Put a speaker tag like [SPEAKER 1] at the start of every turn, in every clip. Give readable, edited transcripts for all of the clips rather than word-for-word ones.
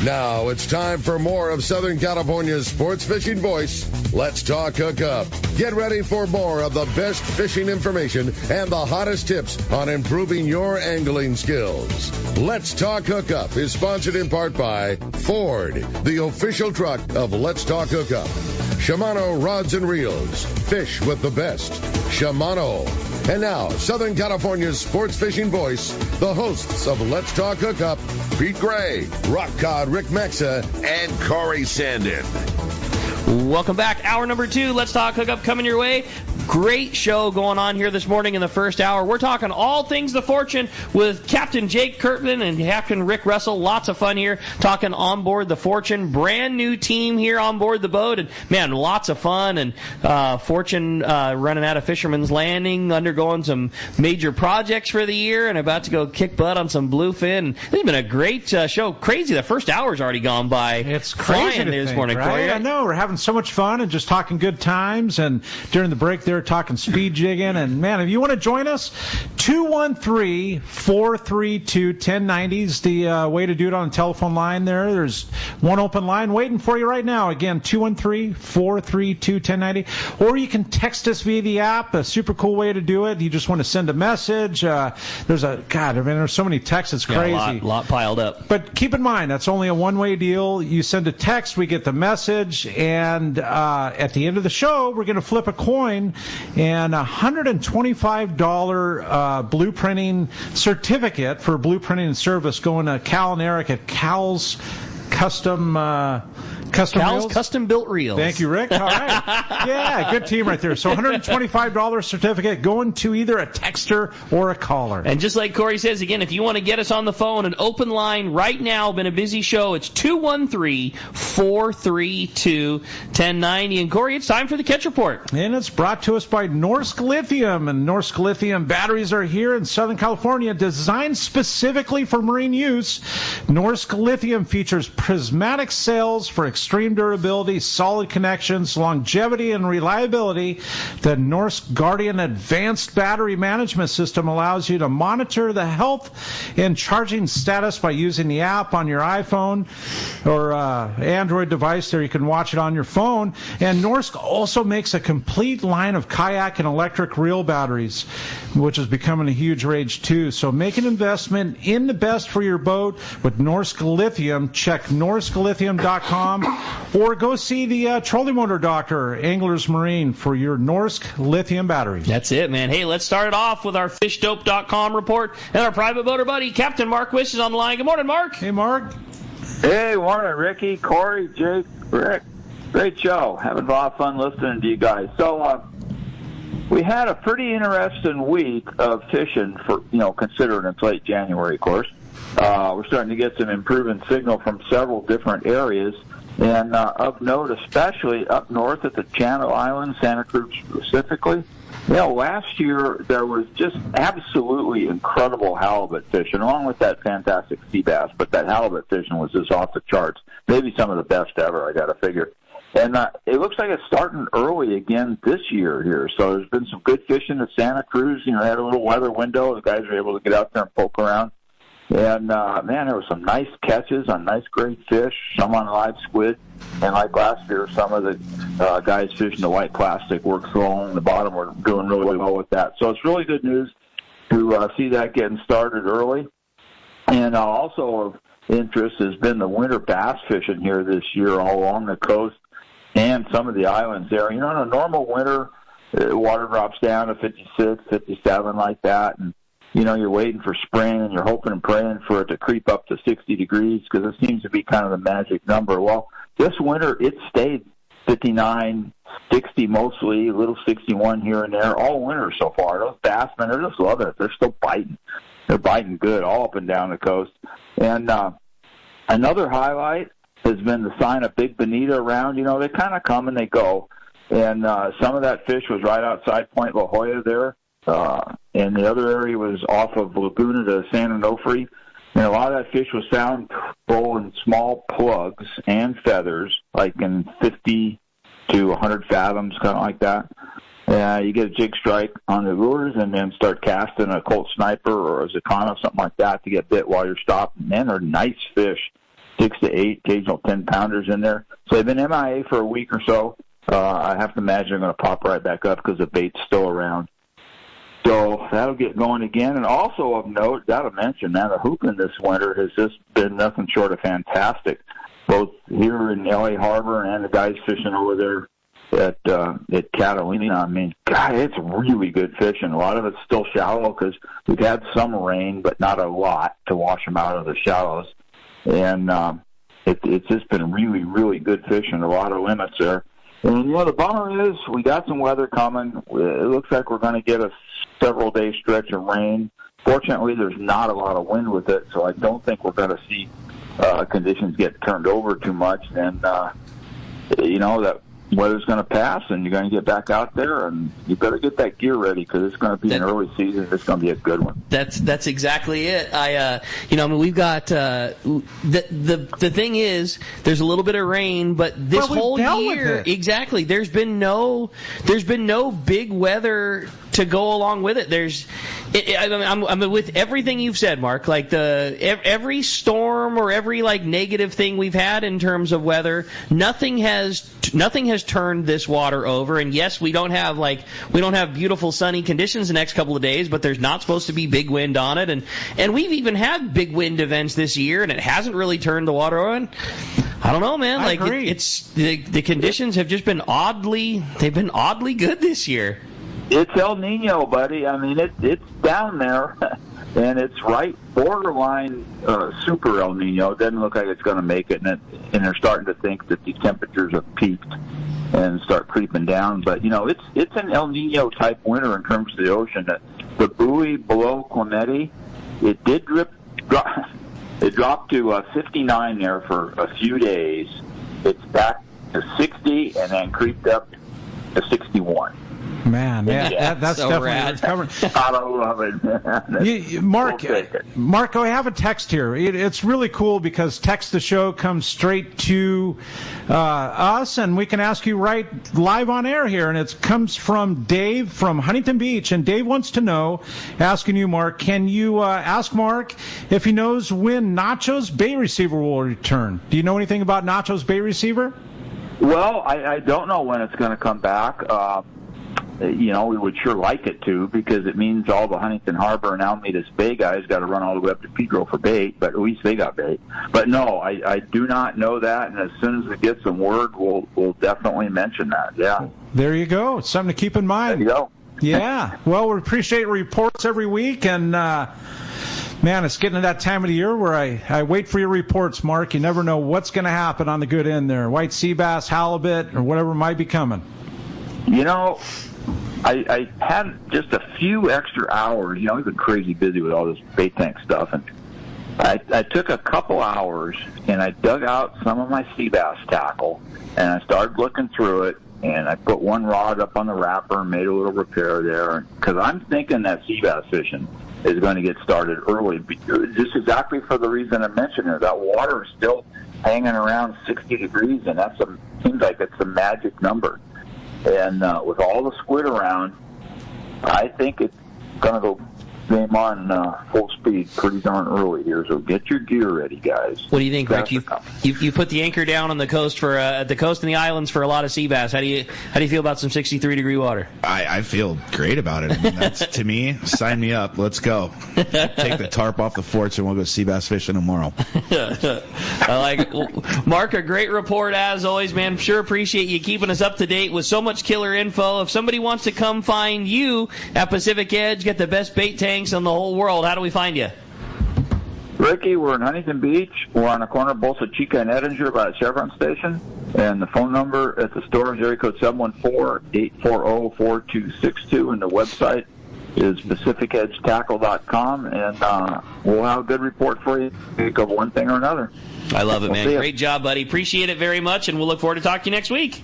[SPEAKER 1] Now it's time for more of Southern California's sports fishing voice. Let's talk Hookup. Get ready for more of the best fishing information and the hottest tips on improving your angling skills. Let's talk Hookup is sponsored in part by Ford, the official truck of Let's Talk Hookup. Shimano Rods and Reels. Fish with the best. Shimano. And now, Southern California's sports fishing voice, the hosts of Let's Talk Hookup, Pete Gray, Rock Cod Rick Mexa, and Corey Sandin.
[SPEAKER 2] Welcome back. Hour number 2, Let's Talk Hookup coming your way. Great show going on here this morning in the first hour. We're talking all things the Fortune with Captain Jake Kertzman and Captain Rick Russell. Lots of fun here talking on board the Fortune. Brand new team here on board the boat. And, man, lots of fun. And Fortune running out of Fisherman's Landing, undergoing some major projects for the year, and about to go kick butt on some bluefin. This has been a great show. Crazy. The first hour's already gone by.
[SPEAKER 3] It's crazy
[SPEAKER 2] this morning,
[SPEAKER 3] right?
[SPEAKER 2] Corey.
[SPEAKER 3] I know. We're having so much fun and just talking good times. And during the break there, talking speed jigging. And, man, if you want to join us, 213-432-1090 is the way to do it on the telephone line there. There's one open line waiting for you right now. Again, 213-432-1090. Or you can text us via the app, a super cool way to do it. You just want to send a message. There's so many texts. It's crazy.
[SPEAKER 2] Yeah, a lot piled up.
[SPEAKER 3] But keep in mind, that's only a one-way deal. You send a text, we get the message, and at the end of the show, we're going to flip a coin, and a $125 blueprinting certificate for blueprinting and service going to Cal and Eric at Cal's Custom Reels?
[SPEAKER 2] Custom Built Reels.
[SPEAKER 3] Thank you, Rick. All right. Yeah, good team right there. So $125 certificate going to either a texter or a caller.
[SPEAKER 2] And just like Corey says, again, if you want to get us on the phone, an open line right now, been a busy show. It's 213-432-1090. And Corey, it's time for the Catch Report.
[SPEAKER 3] And it's brought to us by Norsk Lithium. And Norsk Lithium batteries are here in Southern California, designed specifically for marine use. Norsk Lithium features prismatic cells for extreme durability, solid connections, longevity, and reliability. The Norsk Guardian Advanced Battery Management System allows you to monitor the health and charging status by using the app on your iPhone or Android device. There you can watch it on your phone. And Norsk also makes a complete line of kayak and electric reel batteries, which is becoming a huge rage too. So make an investment in the best for your boat with Norsk Lithium. Check norsklithium.com or go see the trolley motor doctor, Anglers Marine, for your Norsk Lithium batteries.
[SPEAKER 2] That's it, man. Hey, let's start it off with our fishdope.com report and our private boater buddy, Captain Mark Wish, is on the line. Good morning, Mark.
[SPEAKER 3] Hey, Mark.
[SPEAKER 4] Hey, morning, Ricky, Corey, Jake, Rick. Great show. Having a lot of fun listening to you guys. So, we had a pretty interesting week of fishing for, considering it's late January, of course. We're starting to get some improving signal from several different areas. And of note, especially up north at the Channel Islands, Santa Cruz specifically. Last year there was just absolutely incredible halibut fishing, along with that fantastic sea bass. But that halibut fishing was just off the charts. Maybe some of the best ever, I got to figure. And it looks like it's starting early again this year here. So there's been some good fishing at Santa Cruz. They had a little weather window. The guys were able to get out there and poke around. And, man, there were some nice catches on nice great fish, some on live squid. And like last year, some of the guys fishing the white plastic works along the bottom were doing really well with that. So it's really good news to see that getting started early. And also of interest has been the winter bass fishing here this year all along the coast and some of the islands there. In a normal winter, water drops down to 56, 57 like that. And you're waiting for spring and you're hoping and praying for it to creep up to 60 degrees because it seems to be kind of the magic number. Well, this winter it stayed 59, 60 mostly, a little 61 here and there, all winter so far. Those bassmen are just loving it. They're still biting. They're biting good all up and down the coast. And another highlight has been the sign of Big Bonita around. They kind of come and they go. And some of that fish was right outside Point La Jolla there. And the other area was off of Laguna de San Onofre. And a lot of that fish was found full in small plugs and feathers, like in 50 to 100 fathoms, kind of like that. You get a jig strike on the lures and then start casting a Colt Sniper or a Zacana, something like that, to get bit while you're stopping. Man, they're nice fish to 6 to 8, occasional 10-pounders in there. So they've been MIA for a week or so. I have to imagine they're going to pop right back up because the bait's still around. So that'll get going again. And also of note, got to mention, man, the hooping this winter has just been nothing short of fantastic, both here in L.A. Harbor and the guys fishing over there at Catalina. I mean, God, it's really good fishing. A lot of it's still shallow because we've had some rain, but not a lot to wash them out of the shallows. And it's just been really, really good fishing, a lot of limits there. And, the bummer is we got some weather coming. It looks like we're going to get a several-day stretch of rain. Fortunately, there's not a lot of wind with it, so I don't think we're going to see conditions get turned over too much. And, that weather's going to pass, and you're going to get back out there, and you better get that gear ready because it's going to be an early season. It's going to be a good one.
[SPEAKER 2] That's exactly it. We've got the thing is, there's a little bit of rain, but this whole year, exactly, there's been no big weather to go along with it. I'm with everything you've said, Mark. Like every storm or every negative thing we've had in terms of weather, nothing has turned this water over. And yes, we don't have beautiful sunny conditions the next couple of days, but there's not supposed to be big wind on it. And we've even had big wind events this year, and it hasn't really turned the water on. I don't know, man.
[SPEAKER 3] I agree.
[SPEAKER 2] It's the conditions have just been oddly good this year.
[SPEAKER 4] It's El Nino, buddy. I mean, it's down there, and it's right borderline super El Nino. It doesn't look like it's going to make it, and they're starting to think that the temperatures have peaked and start creeping down. But it's an El Nino type winter in terms of the ocean. The buoy below Clemente, it did drop. It dropped to 59 there for a few days. It's back to 60 and then creeped up to 61.
[SPEAKER 3] Man, that's so definitely recovering.
[SPEAKER 4] I love it, man.
[SPEAKER 3] Mark, I have a text here. It's really cool because Text the Show comes straight to us, and we can ask you right live on air here. And it comes from Dave from Huntington Beach. And Dave wants to know, asking you, Mark, can you ask Mark if he knows when Nacho's bait receiver will return? Do you know anything about Nacho's bait receiver?
[SPEAKER 4] Well, I don't know when it's going to come back. We would sure like it to, because it means all the Huntington Harbor and Alamitas Bay guys got to run all the way up to Pedro for bait, but at least they got bait. But no, I do not know that, and as soon as we get some word, we'll definitely mention that. Yeah.
[SPEAKER 3] There you go. It's something to keep in mind.
[SPEAKER 4] There you go.
[SPEAKER 3] Yeah. Well, we appreciate reports every week, and man, it's getting to that time of the year where I wait for your reports, Mark. You never know what's going to happen on the good end there. White sea bass, halibut, or whatever might be coming.
[SPEAKER 4] I had just a few extra hours. We've been crazy busy with all this bait tank stuff, and I took a couple hours and I dug out some of my sea bass tackle, and I started looking through it, and I put one rod up on the wrapper and made a little repair there, because I'm thinking that sea bass fishing is going to get started early, just exactly for the reason I mentioned there. That water is still hanging around 60 degrees, and seems like it's a magic number. And with all the squid around, I think it's going to go game on full speed pretty darn early here. So get your gear ready, guys.
[SPEAKER 2] What do you think, Rick? You put the anchor down on the coast for the coast and the islands for a lot of sea bass. How do you feel about some 63-degree water?
[SPEAKER 5] I feel great about it. I mean, that's, to me, sign me up. Let's go. Take the tarp off the forts and we'll go sea bass fishing tomorrow.
[SPEAKER 2] I like it. Mark, a great report as always, man. Sure appreciate you keeping us up to date with so much killer info. If somebody wants to come find you at Pacific Edge, get the best bait tanks in the whole world, how do we find you?
[SPEAKER 4] Ricky, we're in Huntington Beach. We're on the corner of Bolsa Chica and Edinger by the Chevron station. And the phone number at the store is area code 714-840-4262. And the website is pacificedgetackle.com. And we'll have a good report for you. Think of one thing or another.
[SPEAKER 2] I love it, man. Great job, buddy. Appreciate it very much. And we'll look forward to talking to you next week.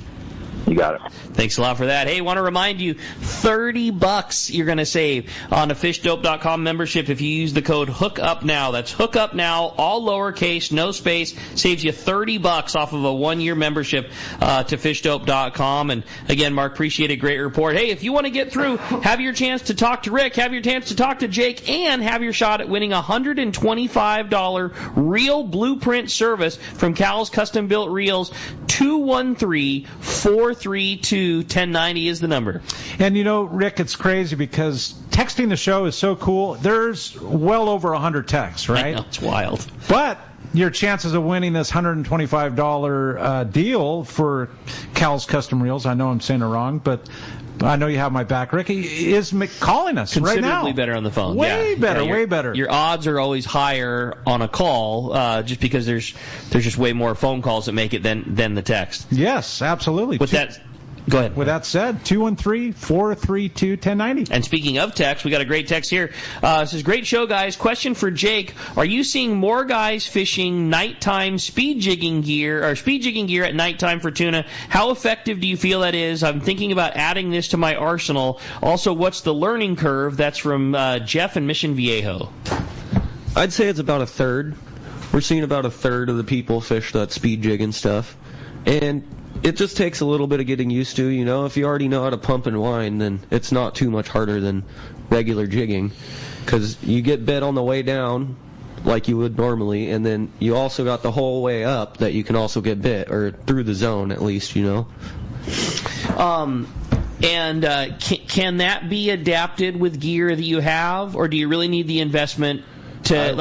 [SPEAKER 4] You got it.
[SPEAKER 2] Thanks a lot for that. Hey, want to remind you, $30 you're going to save on a fishdope.com membership if you use the code HOOKUPNOW. That's HOOKUPNOW, all lowercase, no space. Saves you $30 off of a 1-year membership to fishdope.com. And again, Mark, appreciate a great report. Hey, if you want to get through, have your chance to talk to Rick, have your chance to talk to Jake, and have your shot at winning a $125 reel blueprint service from Cal's Custom Built Reels. 213-432-1090 is the number.
[SPEAKER 3] And you know, Rick, it's crazy because texting the show is so cool. There's well over 100 texts, right?
[SPEAKER 2] I know, it's wild.
[SPEAKER 3] But your chances of winning this $125 deal for Cal's Custom Reels, I know I'm saying it wrong, but I know you have my back. Ricky is calling us right now.
[SPEAKER 2] Considerably better on the phone.
[SPEAKER 3] Way better, way better.
[SPEAKER 2] Your odds are always higher on a call, just because there's just way more phone calls that make it than the text.
[SPEAKER 3] Yes, absolutely.
[SPEAKER 2] Go ahead.
[SPEAKER 3] With that said, 213-432-1090.
[SPEAKER 2] And speaking of text, we got a great text here. It says, great show, guys. Question for Jake. Are you seeing more guys fishing nighttime speed jigging gear at nighttime for tuna? How effective do you feel that is? I'm thinking about adding this to my arsenal. Also, what's the learning curve? That's from Jeff in Mission Viejo.
[SPEAKER 6] I'd say it's about a third. We're seeing about a third of the people fish that speed jig and stuff. And it just takes a little bit of getting used to, you know. If you already know how to pump and wind, then it's not too much harder than regular jigging, because you get bit on the way down like you would normally, and then you also got the whole way up that you can also get bit, or through the zone at least, you know.
[SPEAKER 2] And can that be adapted with gear that you have, or do you really need the investment to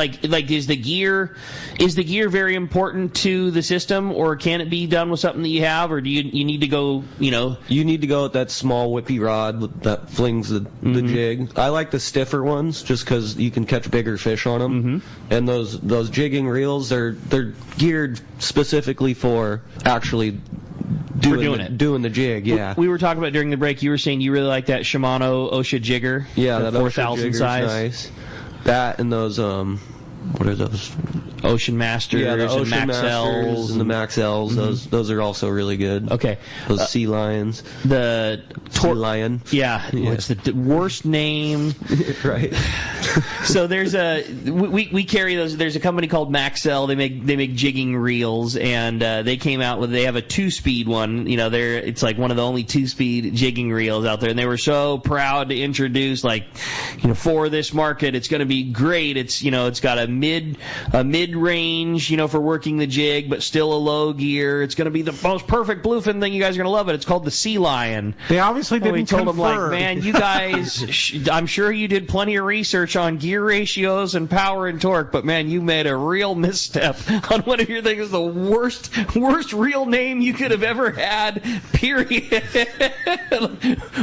[SPEAKER 2] is the gear very important to the system, or can it be done with something that you have, or do you need to go, You need
[SPEAKER 6] to go with that small whippy rod that flings the jig. I like the stiffer ones just because you can catch bigger fish on them. Mm-hmm. And those jigging reels, they're geared specifically for actually doing the jig. Yeah.
[SPEAKER 2] We were talking about during the break. You were saying you really like that Shimano OSHA jigger.
[SPEAKER 6] Yeah, that
[SPEAKER 2] 4,000 size.
[SPEAKER 6] Nice. That and those what are those?
[SPEAKER 2] Ocean Masters,
[SPEAKER 6] yeah, the Ocean
[SPEAKER 2] Masters
[SPEAKER 6] and the Max L's.
[SPEAKER 2] Mm-hmm.
[SPEAKER 6] Those are also really good.
[SPEAKER 2] Okay.
[SPEAKER 6] Those Sea Lions.
[SPEAKER 2] The
[SPEAKER 6] Sea Lion.
[SPEAKER 2] Yeah. It's the worst name.
[SPEAKER 6] Right.
[SPEAKER 2] So there's we carry those. There's a company called Max L. They make jigging reels, and they came out they have a 2-speed one. It's like one of the only 2-speed jigging reels out there, and they were so proud to introduce for this market, it's going to be great. It's got a mid-range, for working the jig, but still a low gear. It's going to be the most perfect bluefin thing. You guys are going to love it. It's called the Sea Lion.
[SPEAKER 3] They obviously didn't
[SPEAKER 2] we told
[SPEAKER 3] confer.
[SPEAKER 2] them, man, you guys, I'm sure you did plenty of research on gear ratios and power and torque, but man, you made a real misstep on one of your things. The worst real name you could have ever had, period.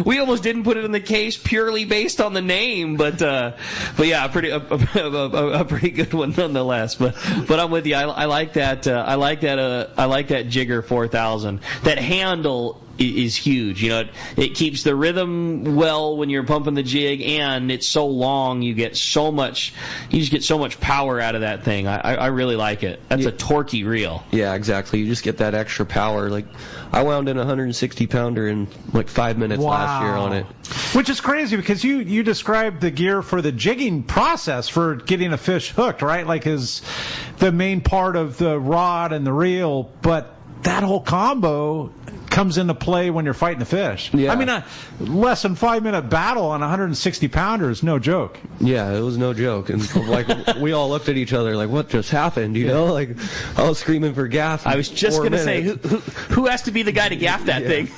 [SPEAKER 2] We almost didn't put it in the case purely based on the name, but yeah, a pretty good one nonetheless. But I'm with you. I like that. I like that Jigger 4000. That handle is huge. It keeps the rhythm well when you're pumping the jig, and it's so long. You just get so much power out of that thing. I really like it. That's a torquey reel.
[SPEAKER 6] Yeah, exactly. You just get that extra power. Like, I wound in a 160-pounder in 5 minutes last year on it.
[SPEAKER 3] Which is crazy because you described the gear for the jigging process for getting a fish hooked, right? Is the main part of the rod and the reel, but that whole combo comes into play when you're fighting the fish.
[SPEAKER 6] Yeah.
[SPEAKER 3] I mean, a less than 5-minute battle on a 160-pounder is no joke.
[SPEAKER 6] Yeah, it was no joke. And we all looked at each other like, what just happened? You know, I was screaming for gaff.
[SPEAKER 2] I was just going to say, who has to be the guy to gaff that thing?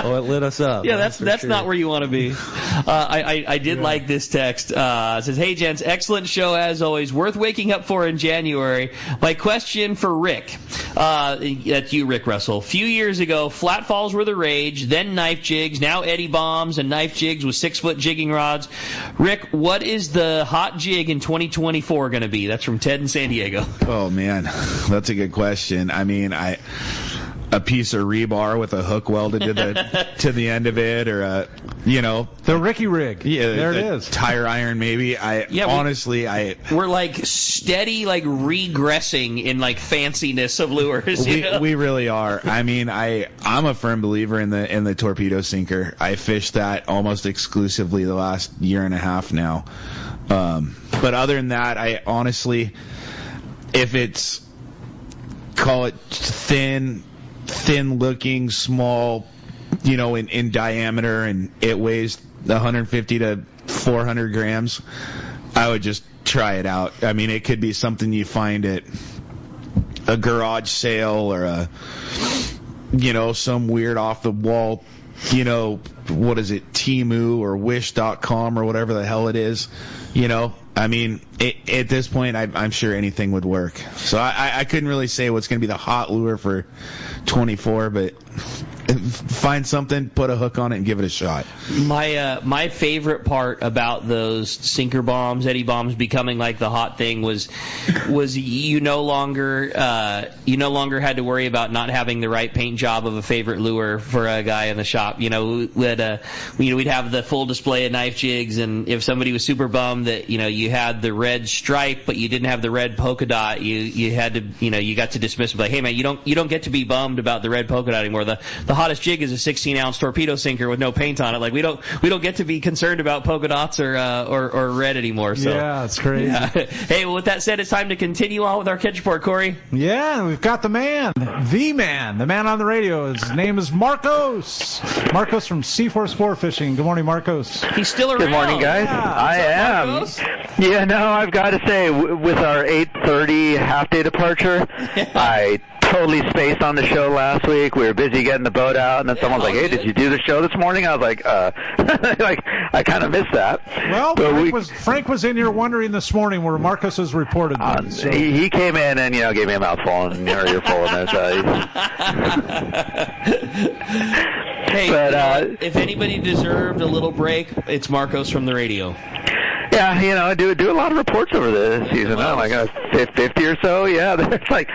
[SPEAKER 6] Oh, it lit us up.
[SPEAKER 2] Yeah, that's sure. Not where you want to be. I did like this text. It says, hey, gents, excellent show as always. Worth waking up for in January. My question for Rick. That's you, Rick Russell. A few years ago, flat falls were the rage, then knife jigs, now eddy bombs and knife jigs with 6-foot jigging rods. Rick, what is the hot jig in 2024 going to be? That's from Ted in San Diego.
[SPEAKER 5] Oh, man, that's a good question. I mean, a piece of rebar with a hook welded to the end of it, or
[SPEAKER 3] the Ricky rig.
[SPEAKER 5] Yeah,
[SPEAKER 3] there it is.
[SPEAKER 5] Tire iron, maybe.
[SPEAKER 2] We're like steady, like regressing in like fanciness of lures.
[SPEAKER 5] We really are. I mean, I'm a firm believer in the torpedo sinker. I fished that almost exclusively the last year and a half now. But other than that, I honestly, if it's, call it thin looking, small, in diameter, and it weighs 150 to 400 grams, I would just try it out. I mean, it could be something you find at a garage sale, or some weird off the wall, what is it, Temu or Wish.com or whatever the hell it is, I mean, at this point, I'm sure anything would work. So I couldn't really say what's going to be the hot lure for 24, but find something, put a hook on it, and give it a shot.
[SPEAKER 2] My favorite part about those sinker bombs, Eddie bombs, becoming like the hot thing was you no longer had to worry about not having the right paint job of a favorite lure for a guy in the shop. We'd have the full display of knife jigs, and if somebody was super bummed that you had the red stripe but you didn't have the red polka dot, you had to you got to dismiss it, like, hey man, you don't get to be bummed about the red polka dot anymore. The hottest jig is a 16-ounce torpedo sinker with no paint on it. Like we don't get to be concerned about polka dots or red anymore. So
[SPEAKER 3] yeah, that's crazy.
[SPEAKER 2] Yeah. Hey, well, with that said, it's time to continue on with our catch report, Corey.
[SPEAKER 3] Yeah, we've got the man on the radio. His name is Marcos. Marcos from C4 Sport Fishing. Good morning, Marcos.
[SPEAKER 2] He's still around.
[SPEAKER 7] Good morning, guys.
[SPEAKER 3] Yeah.
[SPEAKER 7] I am.
[SPEAKER 2] Marcos?
[SPEAKER 7] Yeah, no, I've got to say, with our 8:30 half-day departure, I totally spaced on the show last week. We were busy getting the boat out, and then someone's like, hey, did you do the show this morning? I was like, like, I kind of missed that.
[SPEAKER 3] Well, Frank was in here wondering this morning where Marcos has reported. So.
[SPEAKER 7] He came in and, gave me a mouthful and an earful. And
[SPEAKER 2] hey,
[SPEAKER 7] but,
[SPEAKER 2] if anybody deserved a little break, it's Marcos from the radio.
[SPEAKER 7] Yeah, I do a lot of reports over the season. Like 50 or so. Yeah, it's like,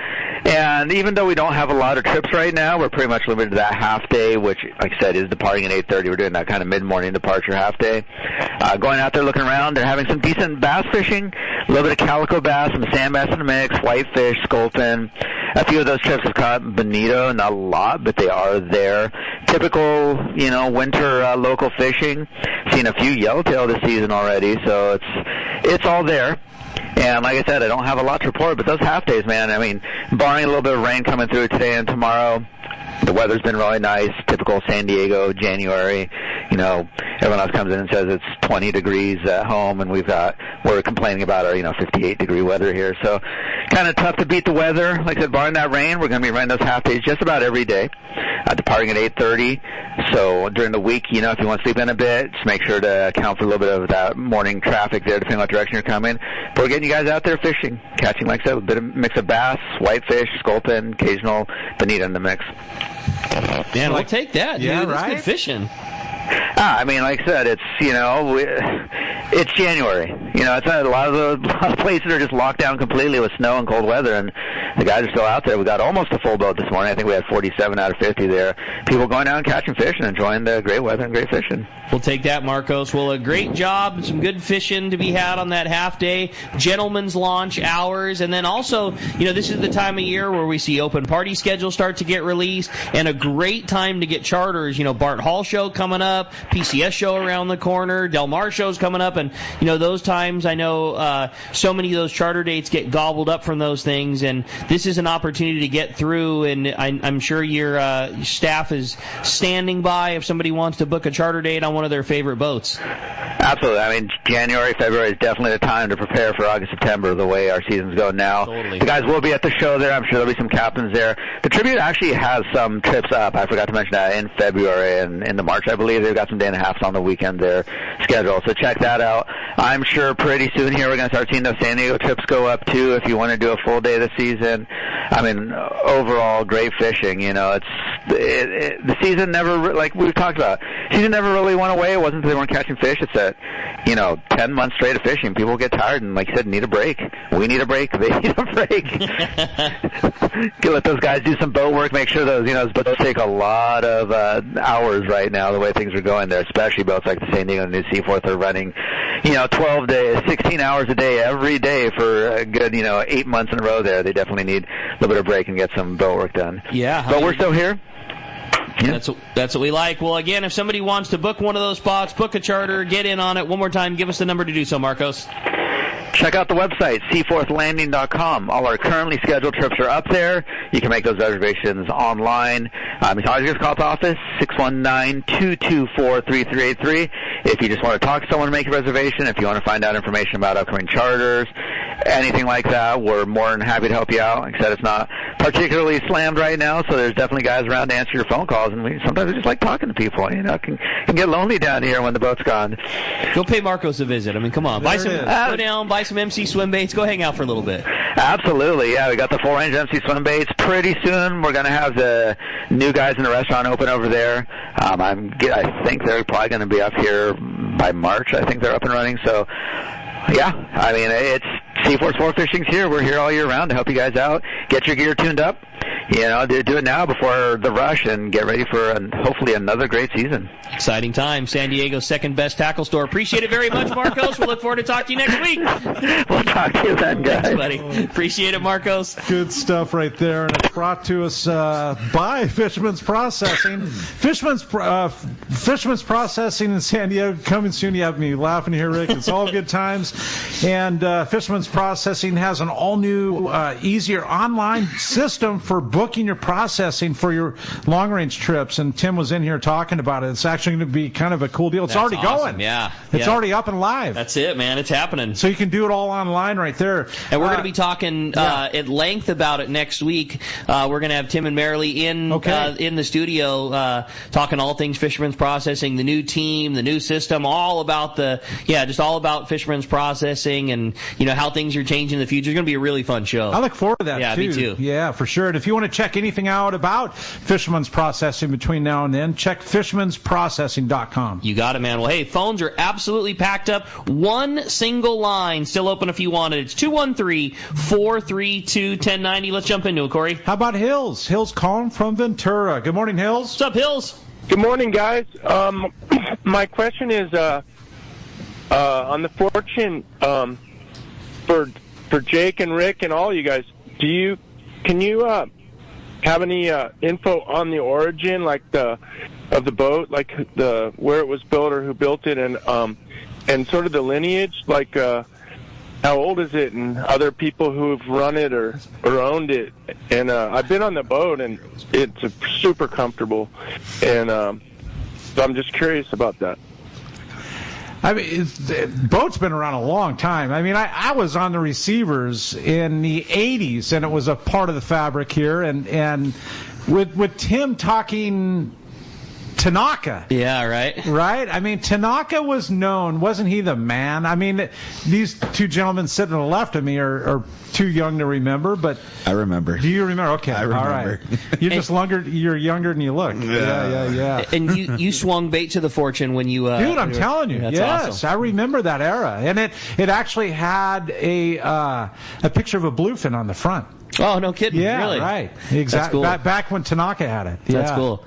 [SPEAKER 7] and even though we don't have a lot of trips right now, we're pretty much limited to that half day, which, like I said, is departing at 8:30. We're doing that kind of mid-morning departure half day. Going out there looking around and having some decent bass fishing, a little bit of calico bass, some sand bass in the mix, whitefish, sculpin. A few of those trips have caught bonito, not a lot, but they are there. Typical, winter local fishing. Seen a few yellowtail this season already, so it's all there. And like I said, I don't have a lot to report, but those half days, man, I mean, barring a little bit of rain coming through today and tomorrow, the weather's been really nice, typical San Diego January. Everyone else comes in and says it's 20 degrees at home, and we're complaining about our 58-degree weather here. So kind of tough to beat the weather. Like I said, barring that rain, we're going to be running those half days just about every day, departing at 8:30. So during the week, if you want to sleep in a bit, just make sure to account for a little bit of that morning traffic there, depending on what direction you're coming. But we're getting you guys out there fishing, catching, like I said, a bit of mix of bass, whitefish, sculpin, occasional bonito in the mix.
[SPEAKER 2] Man, we'll take that.
[SPEAKER 3] Yeah,
[SPEAKER 2] dude. That's
[SPEAKER 3] right?
[SPEAKER 2] good fishing.
[SPEAKER 7] I mean, like I said, it's it's January. It's a lot of places are just locked down completely with snow and cold weather, and the guys are still out there. We got almost a full boat this morning. I think we had 47 out of 50 there. People going out and catching fish and enjoying the great weather and great fishing.
[SPEAKER 2] We'll take that, Marcos. Well, a great job, some good fishing to be had on that half day, gentlemen's launch hours, and then also, this is the time of year where we see open party schedules start to get released, and a great time to get charters. Bart Hall show coming up, PCS show around the corner, Del Mar show's coming up, and those times I know so many of those charter dates get gobbled up from those things, and this is an opportunity to get through, and I'm sure your staff is standing by if somebody wants to book a charter date on one of their favorite boats.
[SPEAKER 7] Absolutely. I mean, January, February is definitely the time to prepare for August, September, the way our seasons go now.
[SPEAKER 2] Totally.
[SPEAKER 7] The guys will be at the show there. I'm sure there'll be some captains there. The Tribute actually has some trips up. I forgot to mention that in February and into March, I believe. They've got some day and a halves on the weekend there scheduled. So check that out. I'm sure pretty soon here we're going to start seeing those San Diego trips go up, too, if you want to do a full day this season. I mean, overall, great fishing. It's the season never, like we've talked about, season never really went away. It wasn't that they weren't catching fish. It's that, 10 months straight of fishing, people get tired and, like you said, need a break. We need a break. They need a break. Let those guys do some boat work, make sure those, those boats take a lot of hours right now, the way things are going there, especially boats like the San Diego and New Seaforth are running, 12 to 16 hours a day every day for a good, 8 months in a row there. They definitely need a little bit of break and get some boat work done.
[SPEAKER 2] Yeah.
[SPEAKER 7] But we're still here. Yeah.
[SPEAKER 2] That's what we like. Well, again, if somebody wants to book one of those spots, book a charter, get in on it. One more time, give us the number to do so, Marcos.
[SPEAKER 7] Check out the website, seaforthlanding.com. All our currently scheduled trips are up there. You can make those reservations online. Just call the office, 619-224-3383. If you just want to talk to someone, make a reservation. If you want to find out information about upcoming charters, anything like that, we're more than happy to help you out. Like I said, it's not particularly slammed right now, so there's definitely guys around to answer your phone calls, and sometimes we just like talking to people. It can get lonely down here when the boat's gone.
[SPEAKER 2] Go pay Marcos a visit. I mean, come on. Go down, buy some MC swim baits, go hang out for a little bit.
[SPEAKER 7] Absolutely, yeah. We got the full range of MC swim baits. Pretty soon we're going to have the new guys in the restaurant open over there. I think they're probably going to be up here by March. I think they're up and running. So, yeah, it's Seaforth Sport Fishing's here. We're here all year round to help you guys out. Get your gear tuned up. Do it now before the rush and get ready for hopefully another great season.
[SPEAKER 2] Exciting time. San Diego's second best tackle store. Appreciate it very much, Marcos. We'll look forward to talking to you next week.
[SPEAKER 7] We'll talk to you then, guys.
[SPEAKER 2] Thanks, buddy. Appreciate it, Marcos.
[SPEAKER 3] Good stuff right there. And it's brought to us by Fisherman's Processing. Fisherman's Processing in San Diego coming soon. You have me laughing here, Rick. It's all good times. And Fisherman's Processing has an all-new, easier online system for booking your processing for your long-range trips, and Tim was in here talking about it. It's actually going to be kind of a cool deal. It's already going.
[SPEAKER 2] Yeah.
[SPEAKER 3] It's already up and live.
[SPEAKER 2] That's it, man. It's happening.
[SPEAKER 3] So you can do it all online right there.
[SPEAKER 2] And we're going to be talking at length about it next week. We're going to have Tim and Marilee in the studio talking all things Fisherman's Processing, the new team, the new system, all about Fisherman's Processing and, how things are changing in the future. It's going to be a really fun show.
[SPEAKER 3] I look forward to that,
[SPEAKER 2] too. Yeah, me too.
[SPEAKER 3] Yeah, for sure. And if you want to check anything out about Fisherman's Processing between now and then, check fishermansprocessing.com.
[SPEAKER 2] You got it, man. Well, hey, phones are absolutely packed up. One single line still open if you want it. It's 213-432-1090. Let's jump into it, Corey.
[SPEAKER 3] How about Hills? Hills calling from Ventura. Good morning, Hills.
[SPEAKER 2] What's up, Hills?
[SPEAKER 8] Good morning, guys. My question is on the Fortune for Jake and Rick and all you guys. Can you have any info on the origin, like of the boat, like where it was built or who built it, and sort of the lineage, like how old is it, and other people who've run it or owned it? And I've been on the boat, and it's super comfortable, and so I'm just curious about that.
[SPEAKER 3] Boat's been around a long time. I was on the receivers in the 80s, and it was a part of the fabric here. And with Tim talking Tanaka.
[SPEAKER 2] Yeah, right.
[SPEAKER 3] Right? Tanaka was known. Wasn't he the man? These two gentlemen sitting on the left of me are too young to remember, but...
[SPEAKER 5] I remember.
[SPEAKER 3] Do you remember? Okay.
[SPEAKER 5] I remember.
[SPEAKER 3] All right. You're younger than you look. Yeah.
[SPEAKER 2] And you swung bait to the Fortune when you...
[SPEAKER 3] Dude, I'm telling you.
[SPEAKER 2] That's
[SPEAKER 3] yes,
[SPEAKER 2] awesome.
[SPEAKER 3] I remember that era. And it actually had a picture of a bluefin on the front.
[SPEAKER 2] Oh, no kidding.
[SPEAKER 3] Yeah,
[SPEAKER 2] really?
[SPEAKER 3] Right. Exactly.
[SPEAKER 2] Cool.
[SPEAKER 3] Back when Tanaka had it. Yeah.
[SPEAKER 2] That's cool.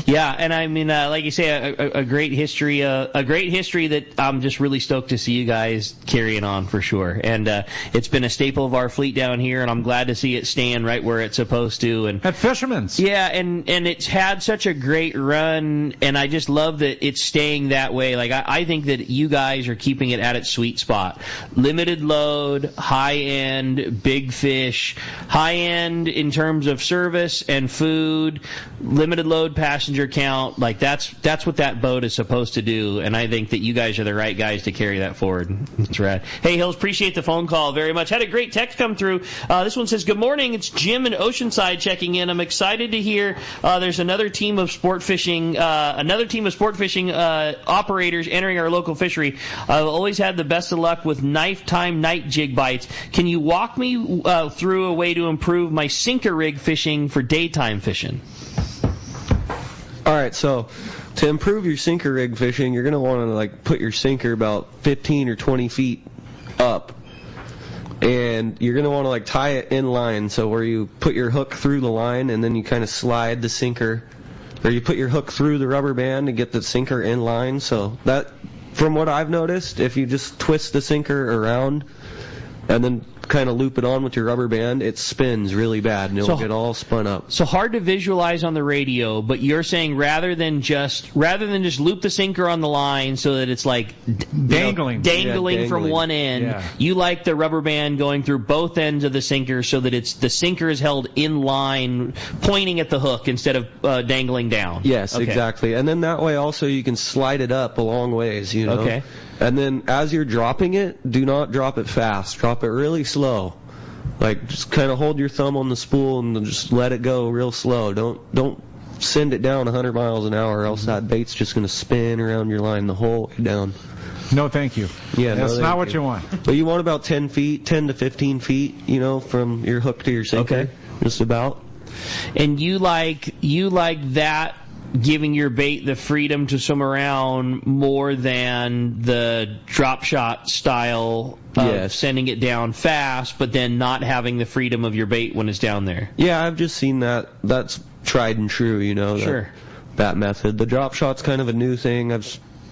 [SPEAKER 2] Yeah, and like you say, a great history that I'm just really stoked to see you guys carrying on for sure. And it's been a staple of our fleet down here, and I'm glad to see it staying right where it's supposed to. And
[SPEAKER 3] at Fisherman's.
[SPEAKER 2] Yeah, and it's had such a great run, and I just love that it's staying that way. Like I think that you guys are keeping it at its sweet spot. Limited load, high end, big fish. High end in terms of service and food, limited load passenger count, like that's what that boat is supposed to do, and I think that you guys are the right guys to carry that forward. That's right. Hey, Hills, appreciate the phone call very much. Had a great text come through. This one says, "Good morning, it's Jim in Oceanside checking in. I'm excited to hear there's another team of sport fishing operators entering our local fishery. I've always had the best of luck with knife time night jig bites. Can you walk me through a way to improve my sinker rig fishing for daytime fishing?"
[SPEAKER 6] All right, so to improve your sinker rig fishing, you're going to want to like put your sinker about 15 or 20 feet up. And you're going to want to like tie it in line, so where you put your hook through the line and then you kind of slide the sinker, or you put your hook through the rubber band to get the sinker in line. So that, from what I've noticed, if you just twist the sinker around and then kind of loop it on with your rubber band, it spins really bad and it'll get all spun up.
[SPEAKER 2] So hard to visualize on the radio, but you're saying rather than just loop the sinker on the line so that it's like
[SPEAKER 3] dangling
[SPEAKER 2] from one end, you like the rubber band going through both ends of the sinker so that the sinker is held in line, pointing at the hook instead of dangling down.
[SPEAKER 6] Yes, exactly. And then that way also you can slide it up a long ways, you know.
[SPEAKER 2] Okay.
[SPEAKER 6] And then as you're dropping it, do not drop it fast. Drop it really slow. Like, just kind of hold your thumb on the spool and just let it go real slow. Don't send it down 100 miles an hour, or else that bait's just going to spin around your line the whole way down.
[SPEAKER 3] No, thank you.
[SPEAKER 6] Yeah,
[SPEAKER 3] that's not what you want.
[SPEAKER 6] But you want about 10 to 15 feet, you know, from your hook to your sinker.
[SPEAKER 2] Okay.
[SPEAKER 6] Just about.
[SPEAKER 2] And you like that, giving your bait the freedom to swim around more than the drop shot style of sending it down fast, but then not having the freedom of your bait when it's down there.
[SPEAKER 6] Yeah, I've just seen that. That's tried and true, you know.
[SPEAKER 2] Sure.
[SPEAKER 6] That method. The drop shot's kind of a new thing. I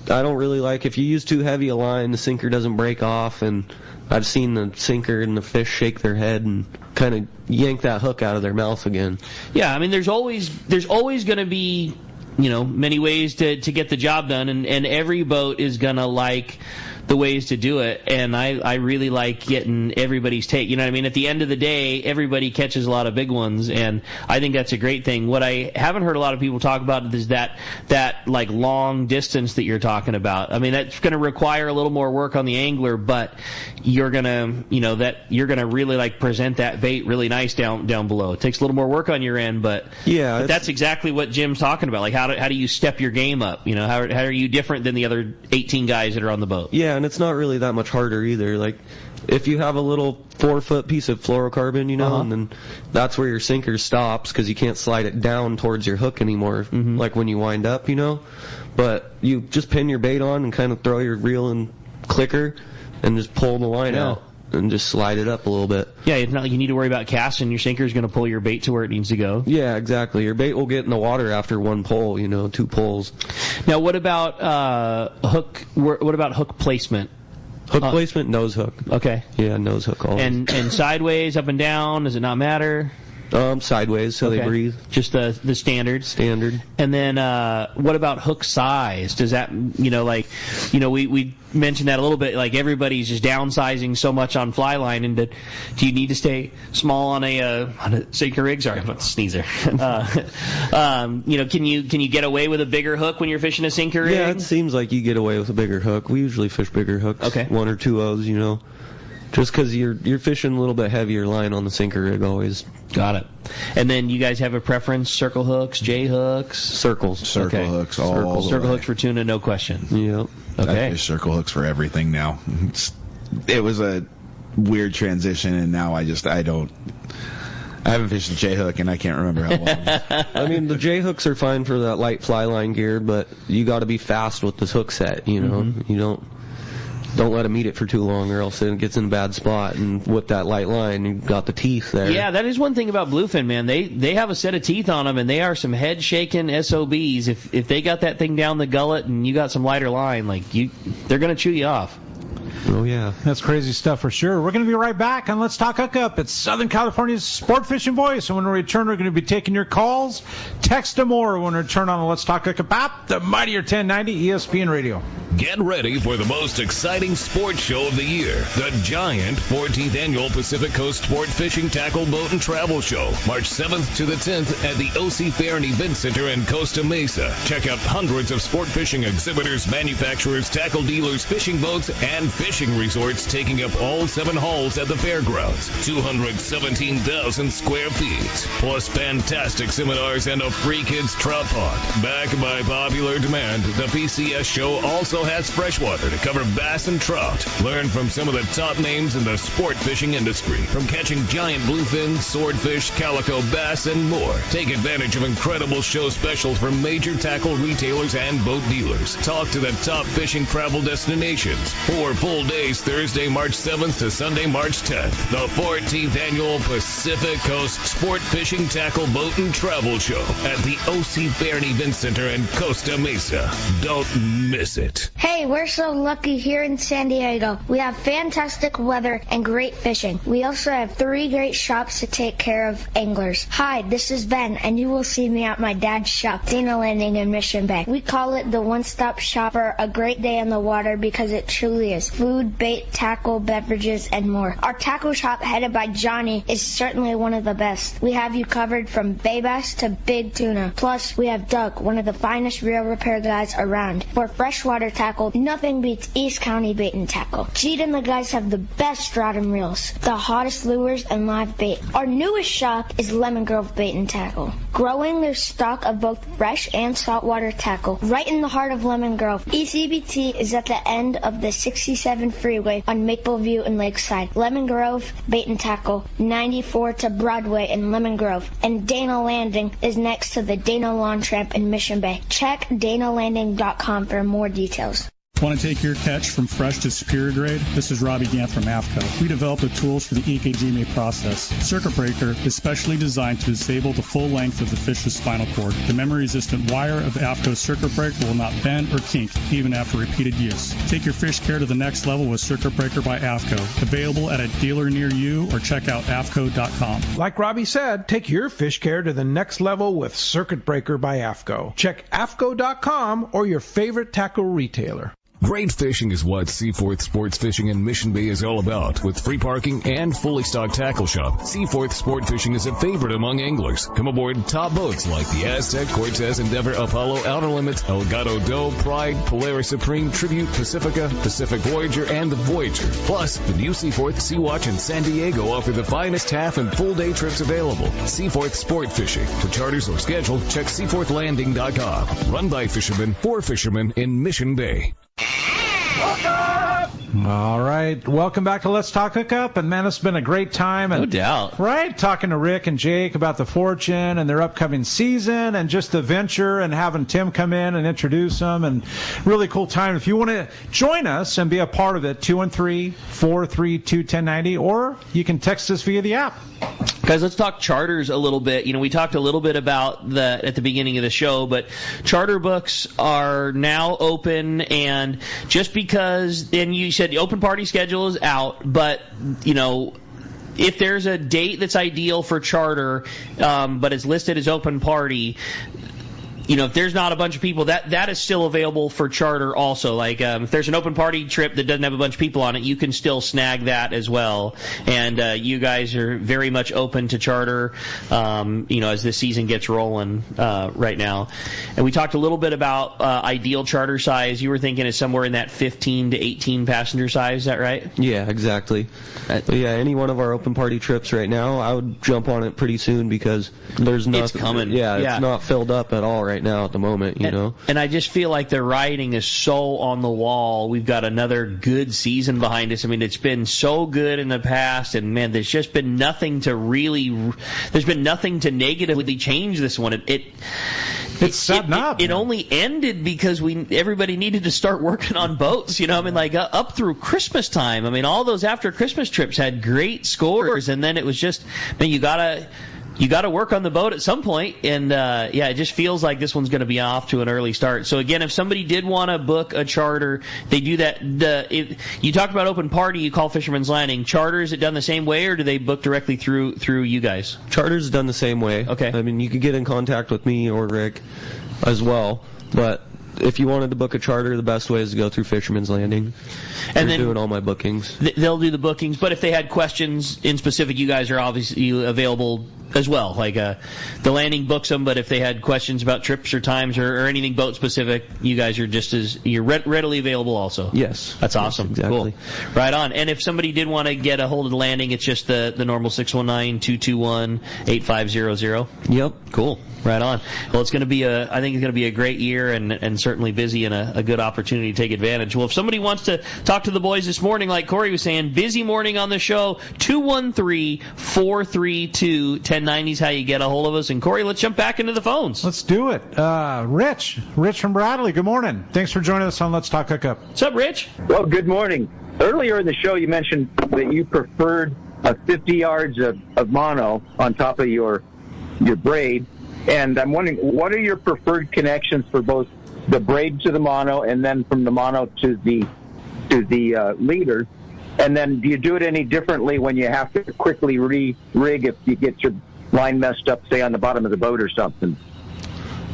[SPEAKER 6] don't really like, if you use too heavy a line, the sinker doesn't break off, and I've seen the sinker and the fish shake their head and kind of yank that hook out of their mouth again.
[SPEAKER 2] Yeah, I mean, there's always going to be, you know, many ways to get the job done, and every boat is going to like the ways to do it, and I really like getting everybody's take. You know what I mean? At the end of the day, everybody catches a lot of big ones, and I think that's a great thing. What I haven't heard a lot of people talk about is that like long distance that you're talking about. I mean, that's going to require a little more work on the angler, but you're gonna really like present that bait really nice down below. It takes a little more work on your end, but that's exactly what Jim's talking about. Like, how do you step your game up? You know, how are you different than the other 18 guys that are on the boat?
[SPEAKER 6] Yeah, and it's not really that much harder either. Like, if you have a little 4-foot piece of fluorocarbon, you know, and then that's where your sinker stops because you can't slide it down towards your hook anymore, like when you wind up, you know. But you just pin your bait on and kind of throw your reel and clicker and just pull the line out and just slide it up a little bit.
[SPEAKER 2] Yeah, it's not like you need to worry about casting. Your sinker is going to pull your bait to where it needs to go.
[SPEAKER 6] Yeah, exactly. Your bait will get in the water after one pull, you know, 2 pulls.
[SPEAKER 2] Now, what about hook? What about hook placement?
[SPEAKER 6] Hook placement, nose hook.
[SPEAKER 2] Okay.
[SPEAKER 6] Yeah, nose hook always.
[SPEAKER 2] And sideways, up and down, does it not matter?
[SPEAKER 6] Sideways, so they breathe.
[SPEAKER 2] Just the standard.
[SPEAKER 6] Standard.
[SPEAKER 2] And then what about hook size? Does that, we mentioned that a little bit. Like, everybody's just downsizing so much on fly line, and do you need to stay small on a sinker rig? Sorry, I'm about to sneeze there. Can you get away with a bigger hook when you're fishing a sinker rig?
[SPEAKER 6] Yeah, it seems like you get away with a bigger hook. We usually fish bigger hooks.
[SPEAKER 2] Okay.
[SPEAKER 6] 1 or 2 O's, you know. Just because you're fishing a little bit heavier line on the sinker rig always.
[SPEAKER 2] Got it. And then you guys have a preference? Circle hooks, J hooks?
[SPEAKER 6] Circles.
[SPEAKER 5] Circle hooks, all the
[SPEAKER 2] Circle
[SPEAKER 5] way.
[SPEAKER 2] hooks for tuna, no question.
[SPEAKER 6] Yep.
[SPEAKER 2] Okay.
[SPEAKER 5] I fish circle hooks for everything now. It was a weird transition, and now I haven't fished a J hook, and I can't remember how long.
[SPEAKER 6] I mean, the J hooks are fine for that light fly line gear, but you got to be fast with this hook set. You know, you don't let them eat it for too long, or else it gets in a bad spot. And with that light line, you've got the teeth there.
[SPEAKER 2] Yeah, that is one thing about bluefin, man. They have a set of teeth on them, and they are some head shaking SOBs. If they got that thing down the gullet and you got some lighter line, they're gonna chew you off.
[SPEAKER 6] Oh, yeah.
[SPEAKER 3] That's crazy stuff for sure. We're going to be right back on Let's Talk Hookup. It's Southern California's sport fishing voice. And when we return, we're going to be taking your calls. Text them more when we return on the Let's Talk Hookup app, the Mightier 1090 ESPN Radio.
[SPEAKER 9] Get ready for the most exciting sports show of the year, the giant 14th Annual Pacific Coast Sport Fishing Tackle Boat and Travel Show, March 7th to the 10th at the OC Fair and Event Center in Costa Mesa. Check out hundreds of sport fishing exhibitors, manufacturers, tackle dealers, fishing boats, and fishing fishing resorts taking up all 7 halls at the fairgrounds, 217,000 square feet, plus fantastic seminars and a free kids trout pond. Backed by popular demand, the PCS show also has freshwater to cover bass and trout. Learn from some of the top names in the sport fishing industry, from catching giant bluefin, swordfish, calico bass, and more. Take advantage of incredible show specials from major tackle retailers and boat dealers. Talk to the top fishing travel destinations. 4 full days, Thursday, March 7th to Sunday, March 10th. The 14th Annual Pacific Coast Sport Fishing Tackle Boat and Travel Show at the O.C. Fair and Event Center in Costa Mesa. Don't miss it.
[SPEAKER 10] Hey, we're so lucky here in San Diego. We have fantastic weather and great fishing. We also have 3 great shops to take care of anglers. Hi, this is Ben, and you will see me at my dad's shop, Dana Landing in Mission Bay. We call it the one-stop shop for a great day in the water because it truly is. Food, bait, tackle, beverages, and more. Our tackle shop, headed by Johnny, is certainly one of the best. We have you covered from bay bass to big tuna. Plus, we have Doug, one of the finest reel repair guys around. For freshwater tackle, nothing beats East County Bait and Tackle. Gene and the guys have the best rod and reels, the hottest lures, and live bait. Our newest shop is Lemon Grove Bait and Tackle, growing their stock of both fresh and saltwater tackle right in the heart of Lemon Grove. ECBT is at the end of the 67 freeway on Mapleview and Lakeside. Lemon Grove Bait and Tackle, 94 to Broadway in Lemon Grove. And Dana Landing is next to the Dana Lawn Tramp in Mission Bay. Check danalanding.com for more details.
[SPEAKER 11] Want to take your catch from fresh to superior grade? This is Robbie Gant from AFCO. We developed the tools for the EKGMA process. Circuit Breaker is specially designed to disable the full length of the fish's spinal cord. The memory-resistant wire of AFCO's Circuit Breaker will not bend or kink, even after repeated use. Take your fish care to the next level with Circuit Breaker by AFCO. Available at a dealer near you or check out AFCO.com.
[SPEAKER 3] Like Robbie said, take your fish care to the next level with Circuit Breaker by AFCO. Check AFCO.com or your favorite tackle retailer.
[SPEAKER 9] Great fishing is what Seaforth Sports Fishing in Mission Bay is all about. With free parking and fully stocked tackle shop, Seaforth Sport Fishing is a favorite among anglers. Come aboard top boats like the Aztec, Cortez, Endeavor, Apollo, Outer Limits, Elgato Doe, Pride, Polaris Supreme, Tribute, Pacifica, Pacific Voyager, and the Voyager. Plus, the new Seaforth, Sea-Watch, and San Diego offer the finest half and full day trips available. Seaforth Sport Fishing. For charters or schedule, check seaforthlanding.com. Run by fishermen, for fishermen in Mission Bay.
[SPEAKER 3] All right. Welcome back to Let's Talk Hookup. And, man, it's been a great time. And,
[SPEAKER 2] no doubt.
[SPEAKER 3] Right? Talking to Rick and Jake about the Fortune and their upcoming season and just the venture and having Tim come in and introduce them. And really cool time. If you want to join us and be a part of it, 213-432-1090, or you can text us via the app.
[SPEAKER 2] Guys, let's talk charters a little bit. You know, we talked a little bit about that at the beginning of the show, but charter books are now open, and just because, and you said the open party schedule is out, but, you know, if there's a date that's ideal for charter, but it's listed as open party, you know, if there's not a bunch of people, that is still available for charter also. Like, if there's an open party trip that doesn't have a bunch of people on it, you can still snag that as well. And you guys are very much open to charter, you know, as this season gets rolling right now. And we talked a little bit about ideal charter size. You were thinking it's somewhere in that 15 to 18 passenger size. Is that right?
[SPEAKER 6] Yeah, exactly. Yeah, any one of our open party trips right now, I would jump on it pretty soon because there's nothing.
[SPEAKER 2] It's coming.
[SPEAKER 6] Yeah, it's not filled up at all right now at the moment, you know.
[SPEAKER 2] And I just feel like the writing is so on the wall. We've got another good season behind us. I mean, it's been so good in the past, and man, there's just been nothing to negatively change this one.
[SPEAKER 3] It's setting up.
[SPEAKER 2] It only ended because everybody needed to start working on boats. You know, I mean, like up through Christmas time. I mean, all those after Christmas trips had great scores, and then it was just, man, you gotta work on the boat at some point, and yeah, it just feels like this one's going to be off to an early start. So again, if somebody did want to book a charter, they do that. You talked about open party, you call Fisherman's Landing. Charter, is it done the same way, or do they book directly through you guys?
[SPEAKER 6] Charter's done the same way.
[SPEAKER 2] Okay.
[SPEAKER 6] I mean, you could get in contact with me or Rick as well, but if you wanted to book a charter, the best way is to go through Fisherman's Landing. And they're doing all my bookings.
[SPEAKER 2] They'll do the bookings, but if they had questions in specific, you guys are obviously available as well. Like the landing books them, but if they had questions about trips or times or anything boat specific, you guys are you're readily available also.
[SPEAKER 6] Yes.
[SPEAKER 2] That's awesome.
[SPEAKER 6] Yes, exactly.
[SPEAKER 2] Cool. Right on. And if somebody did want to get a hold of the landing, it's just the normal 619-221-8500.
[SPEAKER 6] Yep.
[SPEAKER 2] Cool. Right on. Well, I think it's going to be a great year and certainly busy and a good opportunity to take advantage. Well, if somebody wants to talk to the boys this morning, like Corey was saying, busy morning on the show, 213-432-1090 is how you get a hold of us. And Corey, let's jump back into the phones.
[SPEAKER 3] Let's do it. Rich from Bradley, good morning. Thanks for joining us on Let's Talk Hookup.
[SPEAKER 2] What's up, Rich?
[SPEAKER 12] Well, good morning. Earlier in the show, you mentioned that you preferred 50 yards of mono on top of your braid. And I'm wondering, what are your preferred connections for both the braid to the mono and then from the mono to the leader? And then do you do it any differently when you have to quickly re-rig if you get your line messed up, say, on the bottom of the boat or something?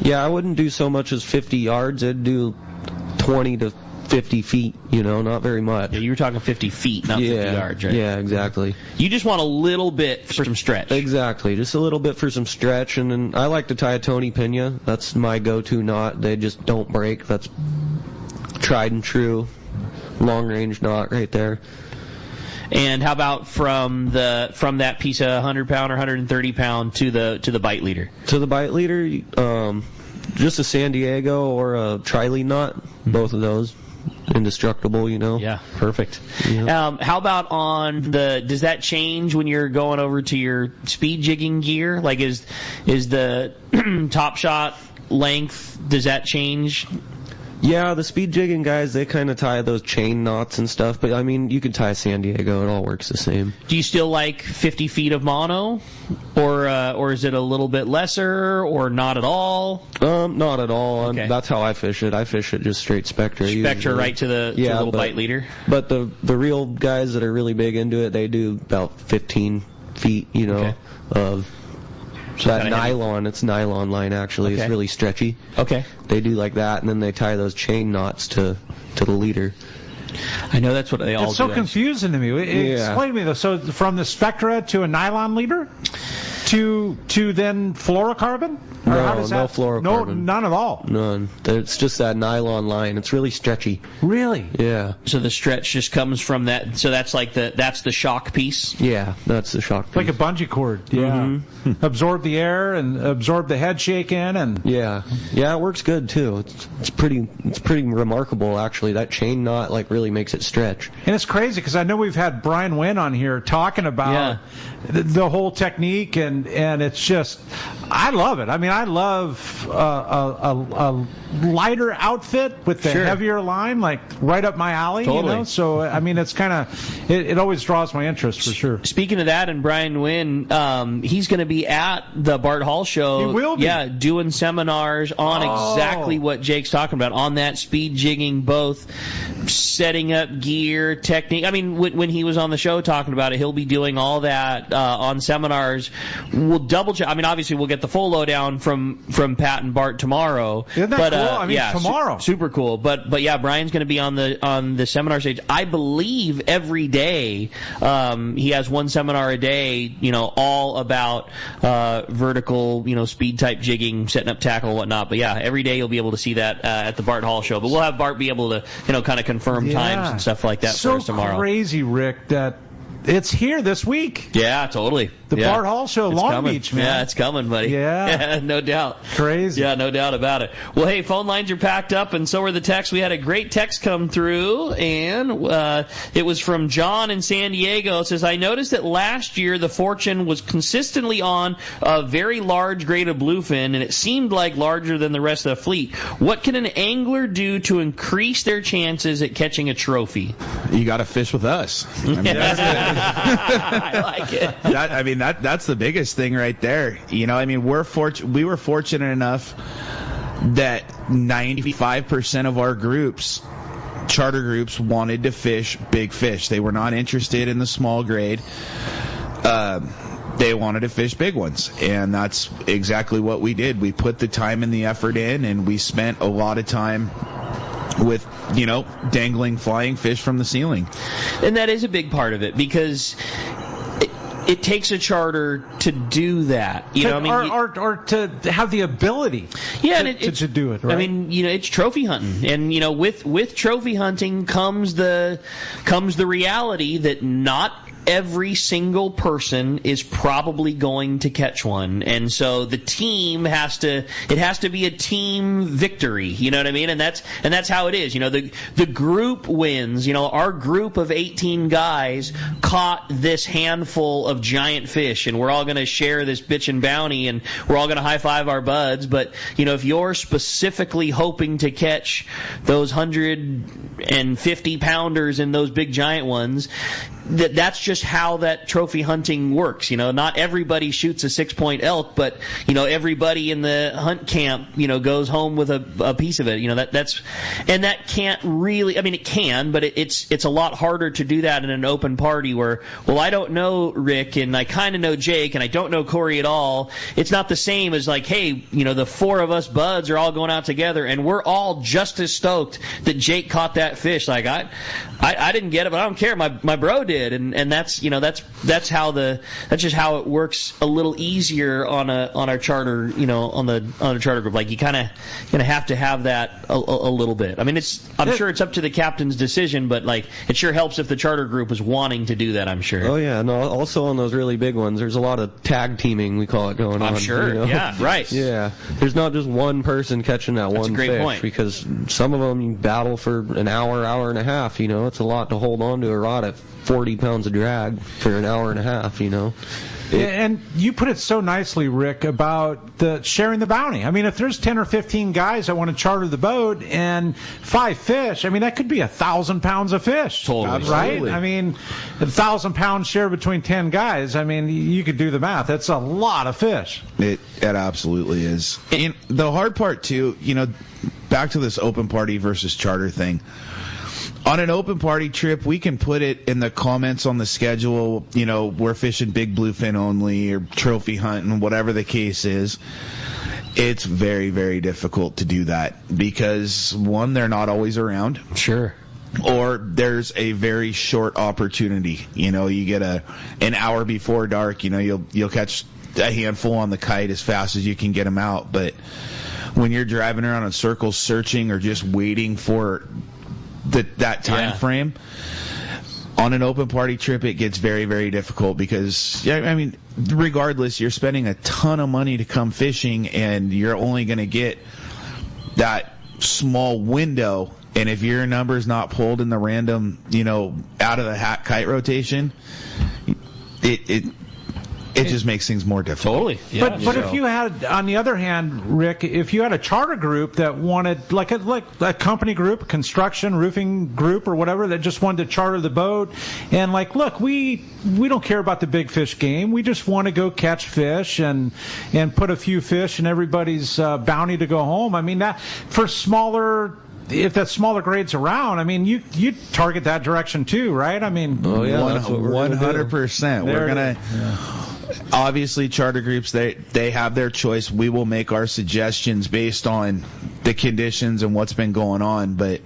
[SPEAKER 6] Yeah, I wouldn't do so much as 50 yards. I'd do 20 to 50 feet, not very much.
[SPEAKER 2] Yeah, you were talking 50 feet, not 50 yards, right?
[SPEAKER 6] Yeah, exactly.
[SPEAKER 2] You just want a little bit for some stretch.
[SPEAKER 6] Exactly, just a little bit for some stretch, and then I like to tie a Tony Pena. That's my go-to knot. They just don't break. That's tried and true, long-range knot right there.
[SPEAKER 2] And how about from that piece of 100-pound or 130-pound to the bite leader?
[SPEAKER 6] To the bite leader, just a San Diego or a tri-lead knot, both of those. Indestructible,
[SPEAKER 2] Yeah, perfect.
[SPEAKER 6] Yeah.
[SPEAKER 2] How about does that change when you're going over to your speed jigging gear? Like, is the top shot length, does that change?
[SPEAKER 6] Yeah, the speed jigging guys, they kind of tie those chain knots and stuff, but I mean, you can tie San Diego, it all works the same.
[SPEAKER 2] Do you still like 50 feet of mono, or is it a little bit lesser, or not at all?
[SPEAKER 6] Not at all.
[SPEAKER 2] Okay.
[SPEAKER 6] That's how I fish it. I fish it just straight Spectra.
[SPEAKER 2] Spectra right to the little bite leader.
[SPEAKER 6] But the real guys that are really big into it, they do about 15 feet, of that nylon. It's nylon line, actually.
[SPEAKER 2] Okay.
[SPEAKER 6] It's really stretchy.
[SPEAKER 2] Okay.
[SPEAKER 6] They do like that, and then they tie those chain knots to the leader.
[SPEAKER 2] I know that's what they all do.
[SPEAKER 3] It's so confusing to me. Explain to me, though. So from the Spectra to a nylon leader to then fluorocarbon? Or
[SPEAKER 6] No,
[SPEAKER 3] how does
[SPEAKER 6] no
[SPEAKER 3] that,
[SPEAKER 6] fluorocarbon.
[SPEAKER 3] No, none at all.
[SPEAKER 6] None. It's just that nylon line. It's really stretchy.
[SPEAKER 3] Really?
[SPEAKER 6] Yeah.
[SPEAKER 2] So the stretch just comes from that. So that's like that's the shock piece.
[SPEAKER 6] Yeah, that's the shock piece.
[SPEAKER 3] Like a bungee cord. Yeah.
[SPEAKER 6] Mm-hmm.
[SPEAKER 3] Absorb the air and absorb the head shake in, and
[SPEAKER 6] yeah, it works good too. It's pretty remarkable, actually. That chain knot really makes it stretch.
[SPEAKER 3] And it's crazy because I know we've had Brian Wynn on here talking about the whole technique, and it's just, I love it. I mean, I love a lighter outfit with the heavier line, like right up my alley.
[SPEAKER 2] Totally.
[SPEAKER 3] So I mean, it's kind of it always draws my interest for sure.
[SPEAKER 2] Speaking of that, and Brian Wynn, he's going to be at the Bart Hall show.
[SPEAKER 3] He will be.
[SPEAKER 2] Yeah, doing seminars on exactly what Jake's talking about, on that speed jigging, both setting up gear, technique. I mean, when he was on the show talking about it, he'll be doing all that on seminars. We'll double check. I mean, obviously, we'll get the full lowdown from Pat and Bart tomorrow.
[SPEAKER 3] Isn't that cool? I mean, tomorrow.
[SPEAKER 2] Super cool. But yeah, Brian's going to be on the seminar stage. I believe every day he has one seminar a day, all about vertical, speed type jigging, setting up tackle and whatnot. But yeah, every day you'll be able to see that at the Bart Hall show. But we'll have Bart be able to, kind of confirm times and stuff like that for us tomorrow.
[SPEAKER 3] So crazy, Rick, that it's here this week.
[SPEAKER 2] Yeah, totally.
[SPEAKER 3] The Bart Hall show,
[SPEAKER 2] it's
[SPEAKER 3] Long
[SPEAKER 2] coming.
[SPEAKER 3] Beach, man.
[SPEAKER 2] Yeah, it's coming, buddy.
[SPEAKER 3] Yeah.
[SPEAKER 2] No doubt.
[SPEAKER 3] Crazy.
[SPEAKER 2] Yeah, no doubt about it. Well, hey, phone lines are packed up, and so are the texts. We had a great text come through, and it was from John in San Diego. It says, I noticed that last year the Fortune was consistently on a very large grade of bluefin, and it seemed like larger than the rest of the fleet. What can an angler do to increase their chances at catching a trophy?
[SPEAKER 5] You got to fish with us. I mean,
[SPEAKER 2] I like it.
[SPEAKER 5] That's the biggest thing right there. We were fortunate enough that 95% of our groups, charter groups, wanted to fish big fish. They were not interested in the small grade. They wanted to fish big ones, and that's exactly what we did. We put the time and the effort in, and we spent a lot of time with, dangling flying fish from the ceiling.
[SPEAKER 2] And that is a big part of it, because it takes a charter to do that. You know, I mean,
[SPEAKER 3] or to have the ability to do it, right?
[SPEAKER 2] I mean, it's trophy hunting. And, with trophy hunting comes the reality that not every single person is probably going to catch one, and so the team has to be a team victory, you know what I mean? And that's how it is. The group wins. Our group of 18 guys caught this handful of giant fish, and we're all going to share this bitchin' bounty, and we're all going to high five our buds. But if you're specifically hoping to catch those 150 pounders and those big giant ones, that's just how that trophy hunting works. Not everybody shoots a 6-point elk, but everybody in the hunt camp goes home with a piece of it. That can't really. I mean, it can, but it's a lot harder to do that in an open party where, well, I don't know Rick and I kind of know Jake and I don't know Corey at all. It's not the same as like, hey, the 4 of us buds are all going out together and we're all just as stoked that Jake caught that fish. Like I didn't get it, but I don't care. My bro did, and that's just how it works a little easier on our charter, on a charter group. Like you kind of gonna have to have that a little bit. I mean, I'm sure it's up to the captain's decision, but like it sure helps if the charter group is wanting to do that. I'm sure.
[SPEAKER 6] Oh yeah, no. Also on those really big ones, there's a lot of tag teaming, we call it, going on.
[SPEAKER 2] I'm sure. Yeah. Right.
[SPEAKER 6] Yeah. There's not just one person catching that one
[SPEAKER 2] fish. That's a great point.
[SPEAKER 6] Because some of them you battle for an hour and a half. It's a lot to hold on to a rod at 40 pounds of drag for an hour and a half.
[SPEAKER 3] And you put it so nicely, Rick, about the sharing the bounty. I mean, if there's 10 or 15 guys that want to charter the boat and 5 fish, I mean, that could be 1,000 pounds of fish.
[SPEAKER 2] Totally.
[SPEAKER 3] Right?
[SPEAKER 2] Absolutely.
[SPEAKER 3] I mean, 1,000 pounds shared between 10 guys, I mean, you could do the math. That's a lot of fish.
[SPEAKER 5] It absolutely is. And the hard part, too, back to this open party versus charter thing. On an open party trip, we can put it in the comments on the schedule, we're fishing big bluefin only or trophy hunting, whatever the case is. It's very, very difficult to do that because, one, they're not always around.
[SPEAKER 2] Sure.
[SPEAKER 5] Or there's a very short opportunity. You get an hour before dark, you'll catch a handful on the kite as fast as you can get them out. But when you're driving around in circles searching or just waiting for that time frame on an open party trip, it gets very, very difficult because, I mean, regardless, you're spending a ton of money to come fishing and you're only going to get that small window. And if your number's not pulled in the random, out of the hat kite rotation, it just makes things more difficult.
[SPEAKER 2] Totally.
[SPEAKER 3] Yeah. But if you had, on the other hand, Rick, if you had a charter group that wanted, like a company group, construction, roofing group or whatever, that just wanted to charter the boat and like, look, we don't care about the big fish game. We just want to go catch fish and put a few fish in everybody's bounty to go home. I mean, that for smaller. If that smaller grade's around, I mean, you target that direction too, right? I mean,
[SPEAKER 5] 100%. We're gonna obviously charter groups. They have their choice. We will make our suggestions based on the conditions and what's been going on. But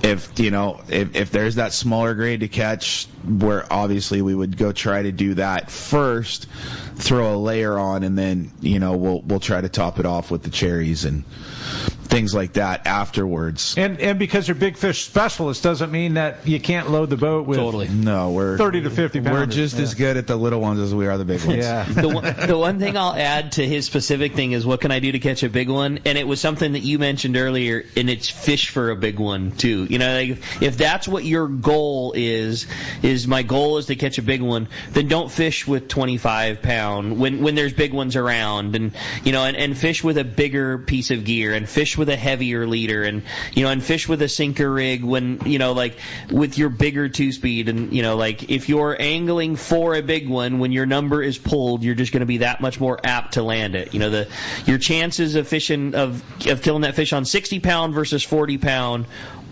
[SPEAKER 5] if there's that smaller grade to catch, where obviously we would go try to do that first, throw a layer on, and then we'll try to top it off with the cherries and things like that afterwards.
[SPEAKER 3] And because you're big fish specialists doesn't mean that you can't load the boat with
[SPEAKER 5] we're
[SPEAKER 3] 30 to 50 pounders.
[SPEAKER 5] We're just as good at the little ones as we are the big ones.
[SPEAKER 3] Yeah.
[SPEAKER 2] The one thing I'll add to his specific thing is what can I do to catch a big one? And it was something that you mentioned earlier, and it's fish for a big one too. Like if that's what your goal is my goal is to catch a big one, then don't fish with 25 pound when there's big ones around, and fish with a bigger piece of gear, and fish with a heavier leader, and fish with a sinker rig when like with your bigger 2-speed, and like if you're angling for a big one, when your number is pulled, you're just going to be that much more apt to land it. Your chances of fishing of killing that fish on 60 pound versus 40 pound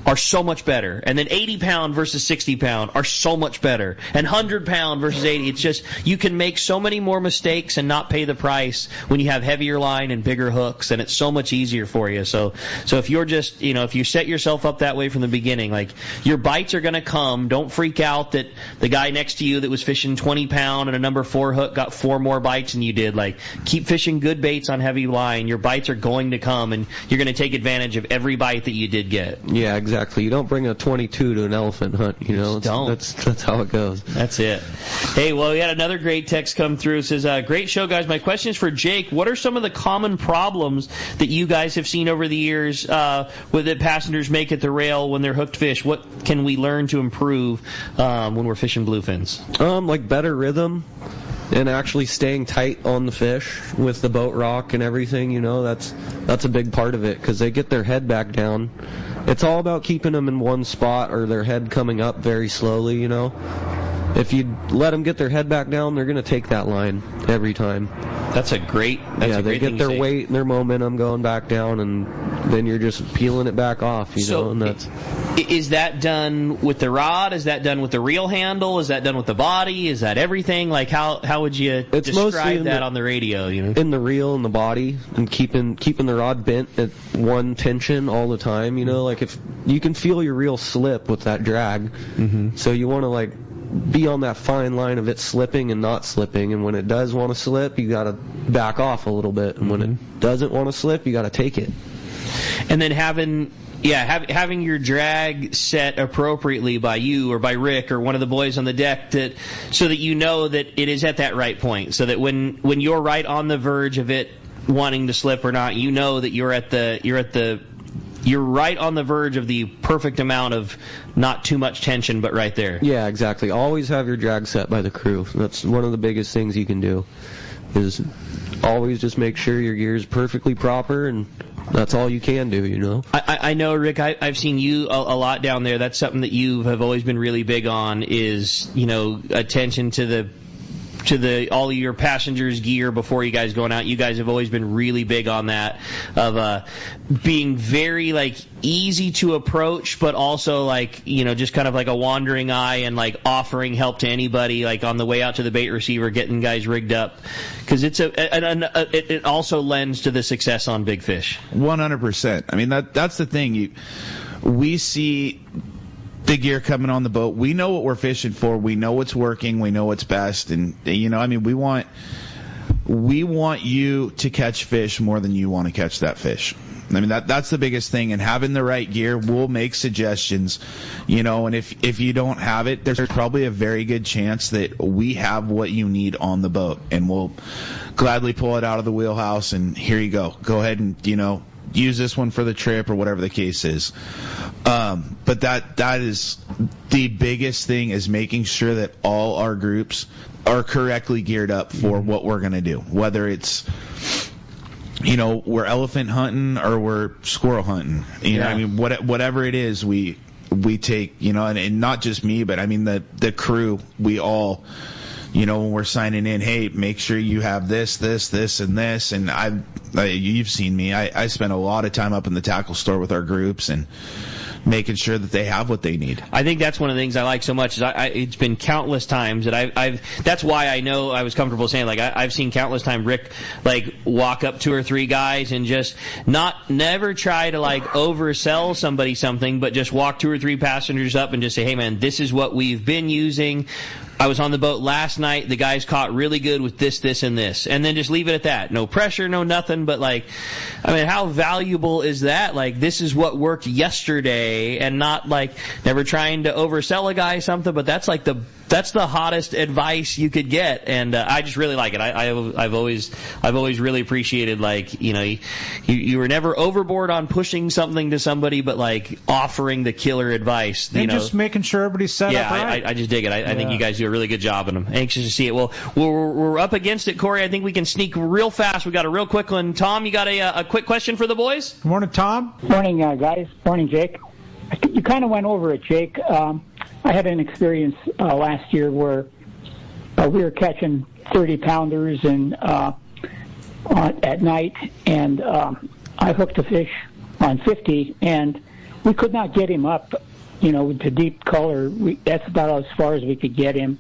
[SPEAKER 2] are so much better, and then 80 pound versus 60 pound are so much better, and 100 pound versus 80. It's just you can make so many more mistakes and not pay the price when you have heavier line and bigger hooks, and it's so much easier for you. So So if you're just, if you set yourself up that way from the beginning, like, your bites are going to come. Don't freak out that the guy next to you that was fishing 20-pound and a number 4 hook got 4 more bites than you did. Like, keep fishing good baits on heavy line. Your bites are going to come, and you're going to take advantage of every bite that you did get.
[SPEAKER 6] Yeah, exactly. You don't bring a 22 to an elephant hunt,
[SPEAKER 2] Don't.
[SPEAKER 6] That's how it goes.
[SPEAKER 2] That's it. Hey, well, we had another great text come through. It says, great show, guys. My question is for Jake. What are some of the common problems that you guys have seen over the years that passengers make at the rail when they're hooked fish? What can we learn to improve when we're fishing bluefins?
[SPEAKER 6] Like better rhythm and actually staying tight on the fish with the boat rock and everything. That's a big part of it, because they get their head back down. It's all about keeping them in one spot or their head coming up very slowly. If you let them get their head back down, they're going to take that line every time.
[SPEAKER 2] They
[SPEAKER 6] get their weight and their momentum going back down, and then you're just peeling it back off, and that's...
[SPEAKER 2] Is that done with the rod? Is that done with the reel handle? Is that done with the body? Is that everything? Like, how would you describe that on the radio?
[SPEAKER 6] In the reel and the body, and keeping the rod bent at one tension all the time. Like, if you can feel your reel slip with that drag, so you want to be on that fine line of it slipping and not slipping, and when it does want to slip, you got to back off a little bit, and when it doesn't want to slip, you got to take it.
[SPEAKER 2] And then having your drag set appropriately by you or by Rick or one of the boys on the deck, so that you know that it is at that right point, so that when you're right on the verge of it wanting to slip or not, you know that you're right on the verge of the perfect amount of not too much tension, but right there.
[SPEAKER 6] Yeah, exactly. Always have your drag set by the crew. That's one of the biggest things you can do, is always just make sure your gear is perfectly proper, and that's all you can do,
[SPEAKER 2] I know, Rick, I've seen you a lot down there. That's something that you have always been really big on, is, attention to all of your passengers' gear before you guys going out. You guys have always been really big on that, of being very easy to approach, but also just kind of like a wandering eye, and offering help to anybody on the way out to the bait receiver, getting guys rigged up, because it also lends to the success on big fish.
[SPEAKER 5] 100%. I mean, that's the thing. We see the gear coming on the boat. We know what we're fishing for. We know what's working. We know what's best. And, we want you to catch fish more than you want to catch that fish. I mean, that's the biggest thing. And having the right gear, we'll make suggestions, and if you don't have it, there's probably a very good chance that we have what you need on the boat, and we'll gladly pull it out of the wheelhouse, and here you go. Go ahead and, use this one for the trip or whatever the case is. But that is the biggest thing, is making sure that all our groups are correctly geared up for what we're going to do. Whether it's, we're elephant hunting or we're squirrel hunting. I mean, whatever it is, we take, and not just me, but I mean the crew, we all, when we're signing in, hey, make sure you have this, and this. And you've seen me. I spend a lot of time up in the tackle store with our groups and making sure that they have what they need.
[SPEAKER 2] I think that's one of the things I like so much. Is it's been countless times that I've. That's why I know I was comfortable saying, I've seen countless times Rick walk up 2 or 3 guys and just never try to oversell somebody something, but just walk 2 or 3 passengers up and just say, hey man, this is what we've been using. I was on the boat last night. The guys caught really good with this, this, and this. And then just leave it at that. No pressure, no nothing. But, how valuable is that? This is what worked yesterday, and not, never trying to oversell a guy something. But that's, that's the hottest advice you could get. And I just really like it. I've always really appreciated, you were never overboard on pushing something to somebody, but, offering the killer advice.
[SPEAKER 3] And just making sure everybody's set up right.
[SPEAKER 2] I just dig it. I think you guys do a really good job, and I'm anxious to see it. Well, we're up against it, Corey. I think we can sneak real fast. We got a real quick one. Tom, you got a quick question for the boys?
[SPEAKER 3] Good morning, Tom.
[SPEAKER 13] Morning, guys. Morning, Jake. I think you kind of went over it, Jake. I had an experience last year where we were catching 30-pounders at night, and I hooked a fish on 50, and we could not get him up. To deep color, that's about as far as we could get him.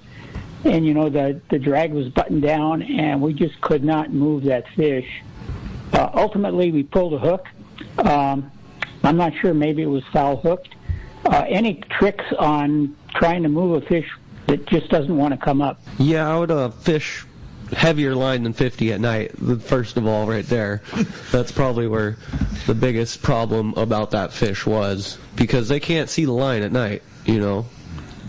[SPEAKER 13] And, the drag was buttoned down, and we just could not move that fish. Ultimately, we pulled a hook, I'm not sure, maybe it was foul hooked. Any tricks on trying to move a fish that just doesn't want to come up?
[SPEAKER 6] Yeah, I would fish heavier line than 50 at night, first of all, right there. That's probably where the biggest problem about that fish was, because they can't see the line at night, you know.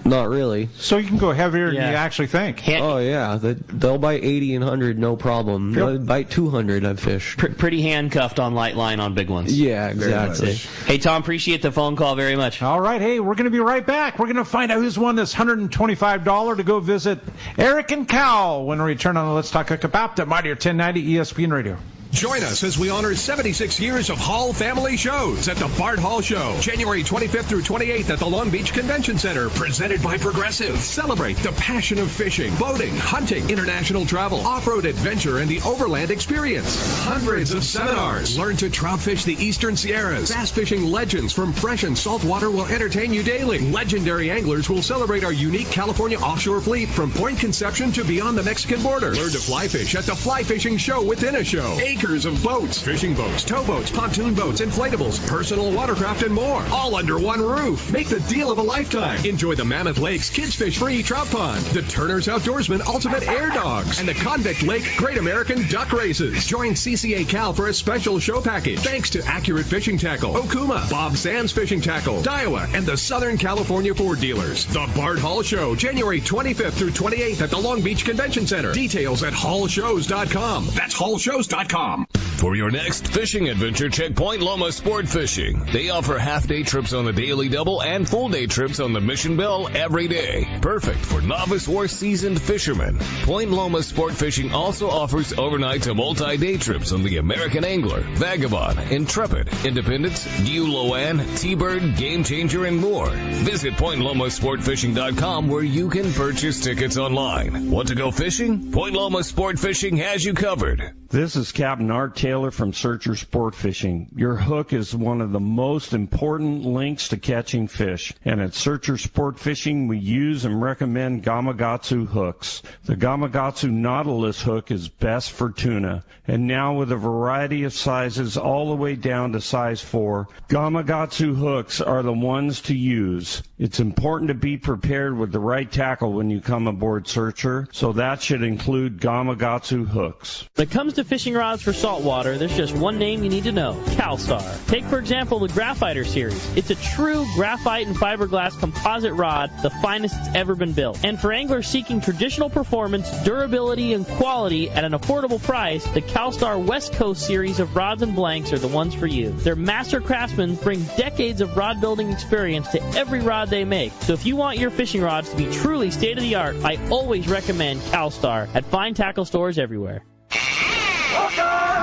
[SPEAKER 6] Not really.
[SPEAKER 3] So you can go heavier than you actually think.
[SPEAKER 6] Oh, yeah. They'll bite 80 and 100, no problem. They'll bite 200, I've fished.
[SPEAKER 2] Pretty handcuffed on light line on big ones.
[SPEAKER 6] Yeah, exactly.
[SPEAKER 2] Hey, Tom, appreciate the phone call very much.
[SPEAKER 3] All right. Hey, we're going to be right back. We're going to find out who's won this $125 to go visit Eric and Cal when we return on the Let's Talk Hookup app at Mightier 1090 ESPN Radio.
[SPEAKER 14] Join us as we honor 76 years of Hall family shows at the Bart Hall Show, January 25th through 28th at the Long Beach Convention Center, presented by Progressive. Celebrate the passion of fishing, boating, hunting, international travel, off-road adventure, and the overland experience. Hundreds of seminars. Learn to trout fish the Eastern Sierras. Bass fishing legends from fresh and salt water will entertain you daily. Legendary anglers will celebrate our unique California offshore fleet from Point Conception to beyond the Mexican border. Learn to fly fish at the Fly Fishing Show within a show. Acres of boats, fishing boats, towboats, pontoon boats, inflatables, personal watercraft, and more. All under one roof. Make the deal of a lifetime. Enjoy the Mammoth Lakes Kids Fish Free Trout Pond, the Turner's Outdoorsman Ultimate Air Dogs, and the Convict Lake Great American Duck Races. Join CCA Cal for a special show package. Thanks to Accurate Fishing Tackle, Okuma, Bob Sands Fishing Tackle, Daiwa, and the Southern California Ford dealers. The Bart Hall Show, January 25th through 28th at the Long Beach Convention Center. Details at hallshows.com. That's hallshows.com.
[SPEAKER 9] For your next fishing adventure, check Point Loma Sport Fishing. They offer half-day trips on the Daily Double and full-day trips on the Mission Bell every day. Perfect for novice or seasoned fishermen. Point Loma Sport Fishing also offers overnight to multi-day trips on the American Angler, Vagabond, Intrepid, Independence, Loan, T-Bird, Game Changer, and more. Visit PointLomaSportFishing.com where you can purchase tickets online. Want to go fishing? Point Loma Sport Fishing has you covered.
[SPEAKER 15] This is Captain Art Taylor from Searcher Sport Fishing. Your hook is one of the most important links to catching fish. And at Searcher Sport Fishing, we use and recommend Gamakatsu hooks. The Gamakatsu Nautilus hook is best for tuna. And now with a variety of sizes all the way down to size 4, Gamakatsu hooks are the ones to use. It's important to be prepared with the right tackle when you come aboard Searcher, so that should include Gamakatsu hooks.
[SPEAKER 16] When it comes to fishing rods for saltwater, there's just one name you need to know: CalStar. Take, for example, the Graphiter series. It's a true graphite and fiberglass composite rod, the finest it's ever been built. And for anglers seeking traditional performance, durability, and quality at an affordable price, the CalStar West Coast series of rods and blanks are the ones for you. Their master craftsmen bring decades of rod building experience to every rod they make. So if you want your fishing rods to be truly state-of-the-art, I always recommend CalStar at fine tackle stores everywhere.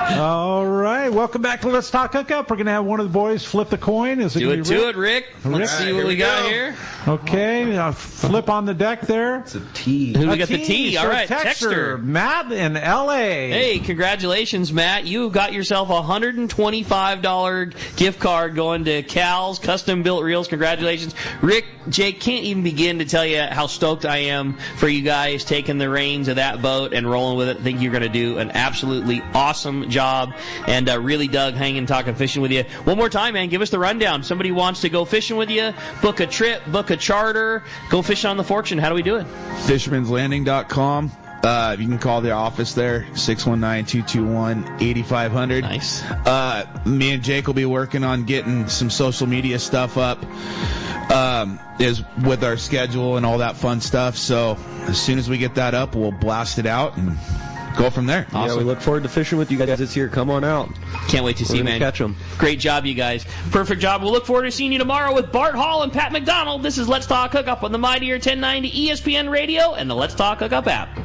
[SPEAKER 3] All right, welcome back to Let's Talk Hookup. We're going to have one of the boys flip the coin. Is it
[SPEAKER 2] Do
[SPEAKER 3] gonna
[SPEAKER 2] it
[SPEAKER 3] be
[SPEAKER 2] to it, Rick. Let's see what we got here.
[SPEAKER 3] Okay, flip on the deck there. It's
[SPEAKER 6] a T.
[SPEAKER 2] We got the T. All right,
[SPEAKER 3] texter Matt in L.A.
[SPEAKER 2] Hey, congratulations, Matt. You got yourself a $125 gift card going to Cal's Custom Built Reels. Congratulations. Rick, Jake, can't even begin to tell you how stoked I am for you guys taking the reins of that boat and rolling with it. I think you're going to do an absolutely awesome job, and really dug hanging, talking, fishing with you. One more time, man, give us the rundown. Somebody wants to go fishing with you, book a trip, book a charter, go fishing on the Fortune. How do we do it?
[SPEAKER 5] Fishermanslanding.com. You can call the office there, 619-221-8500.
[SPEAKER 2] Nice.
[SPEAKER 5] Me and Jake will be working on getting some social media stuff up is with our schedule and all that fun stuff. So as soon as we get that up, we'll blast it out and go from there.
[SPEAKER 6] Awesome. Yeah, we look forward to fishing with you guys this year. Come on out.
[SPEAKER 2] Can't wait to see you, man.
[SPEAKER 6] Catch them.
[SPEAKER 2] Great job, you guys. Perfect job. We'll look forward to seeing you tomorrow with Bart Hall and Pat McDonald. This is Let's Talk Hookup on the Mightier 1090 ESPN Radio and the Let's Talk Hookup app.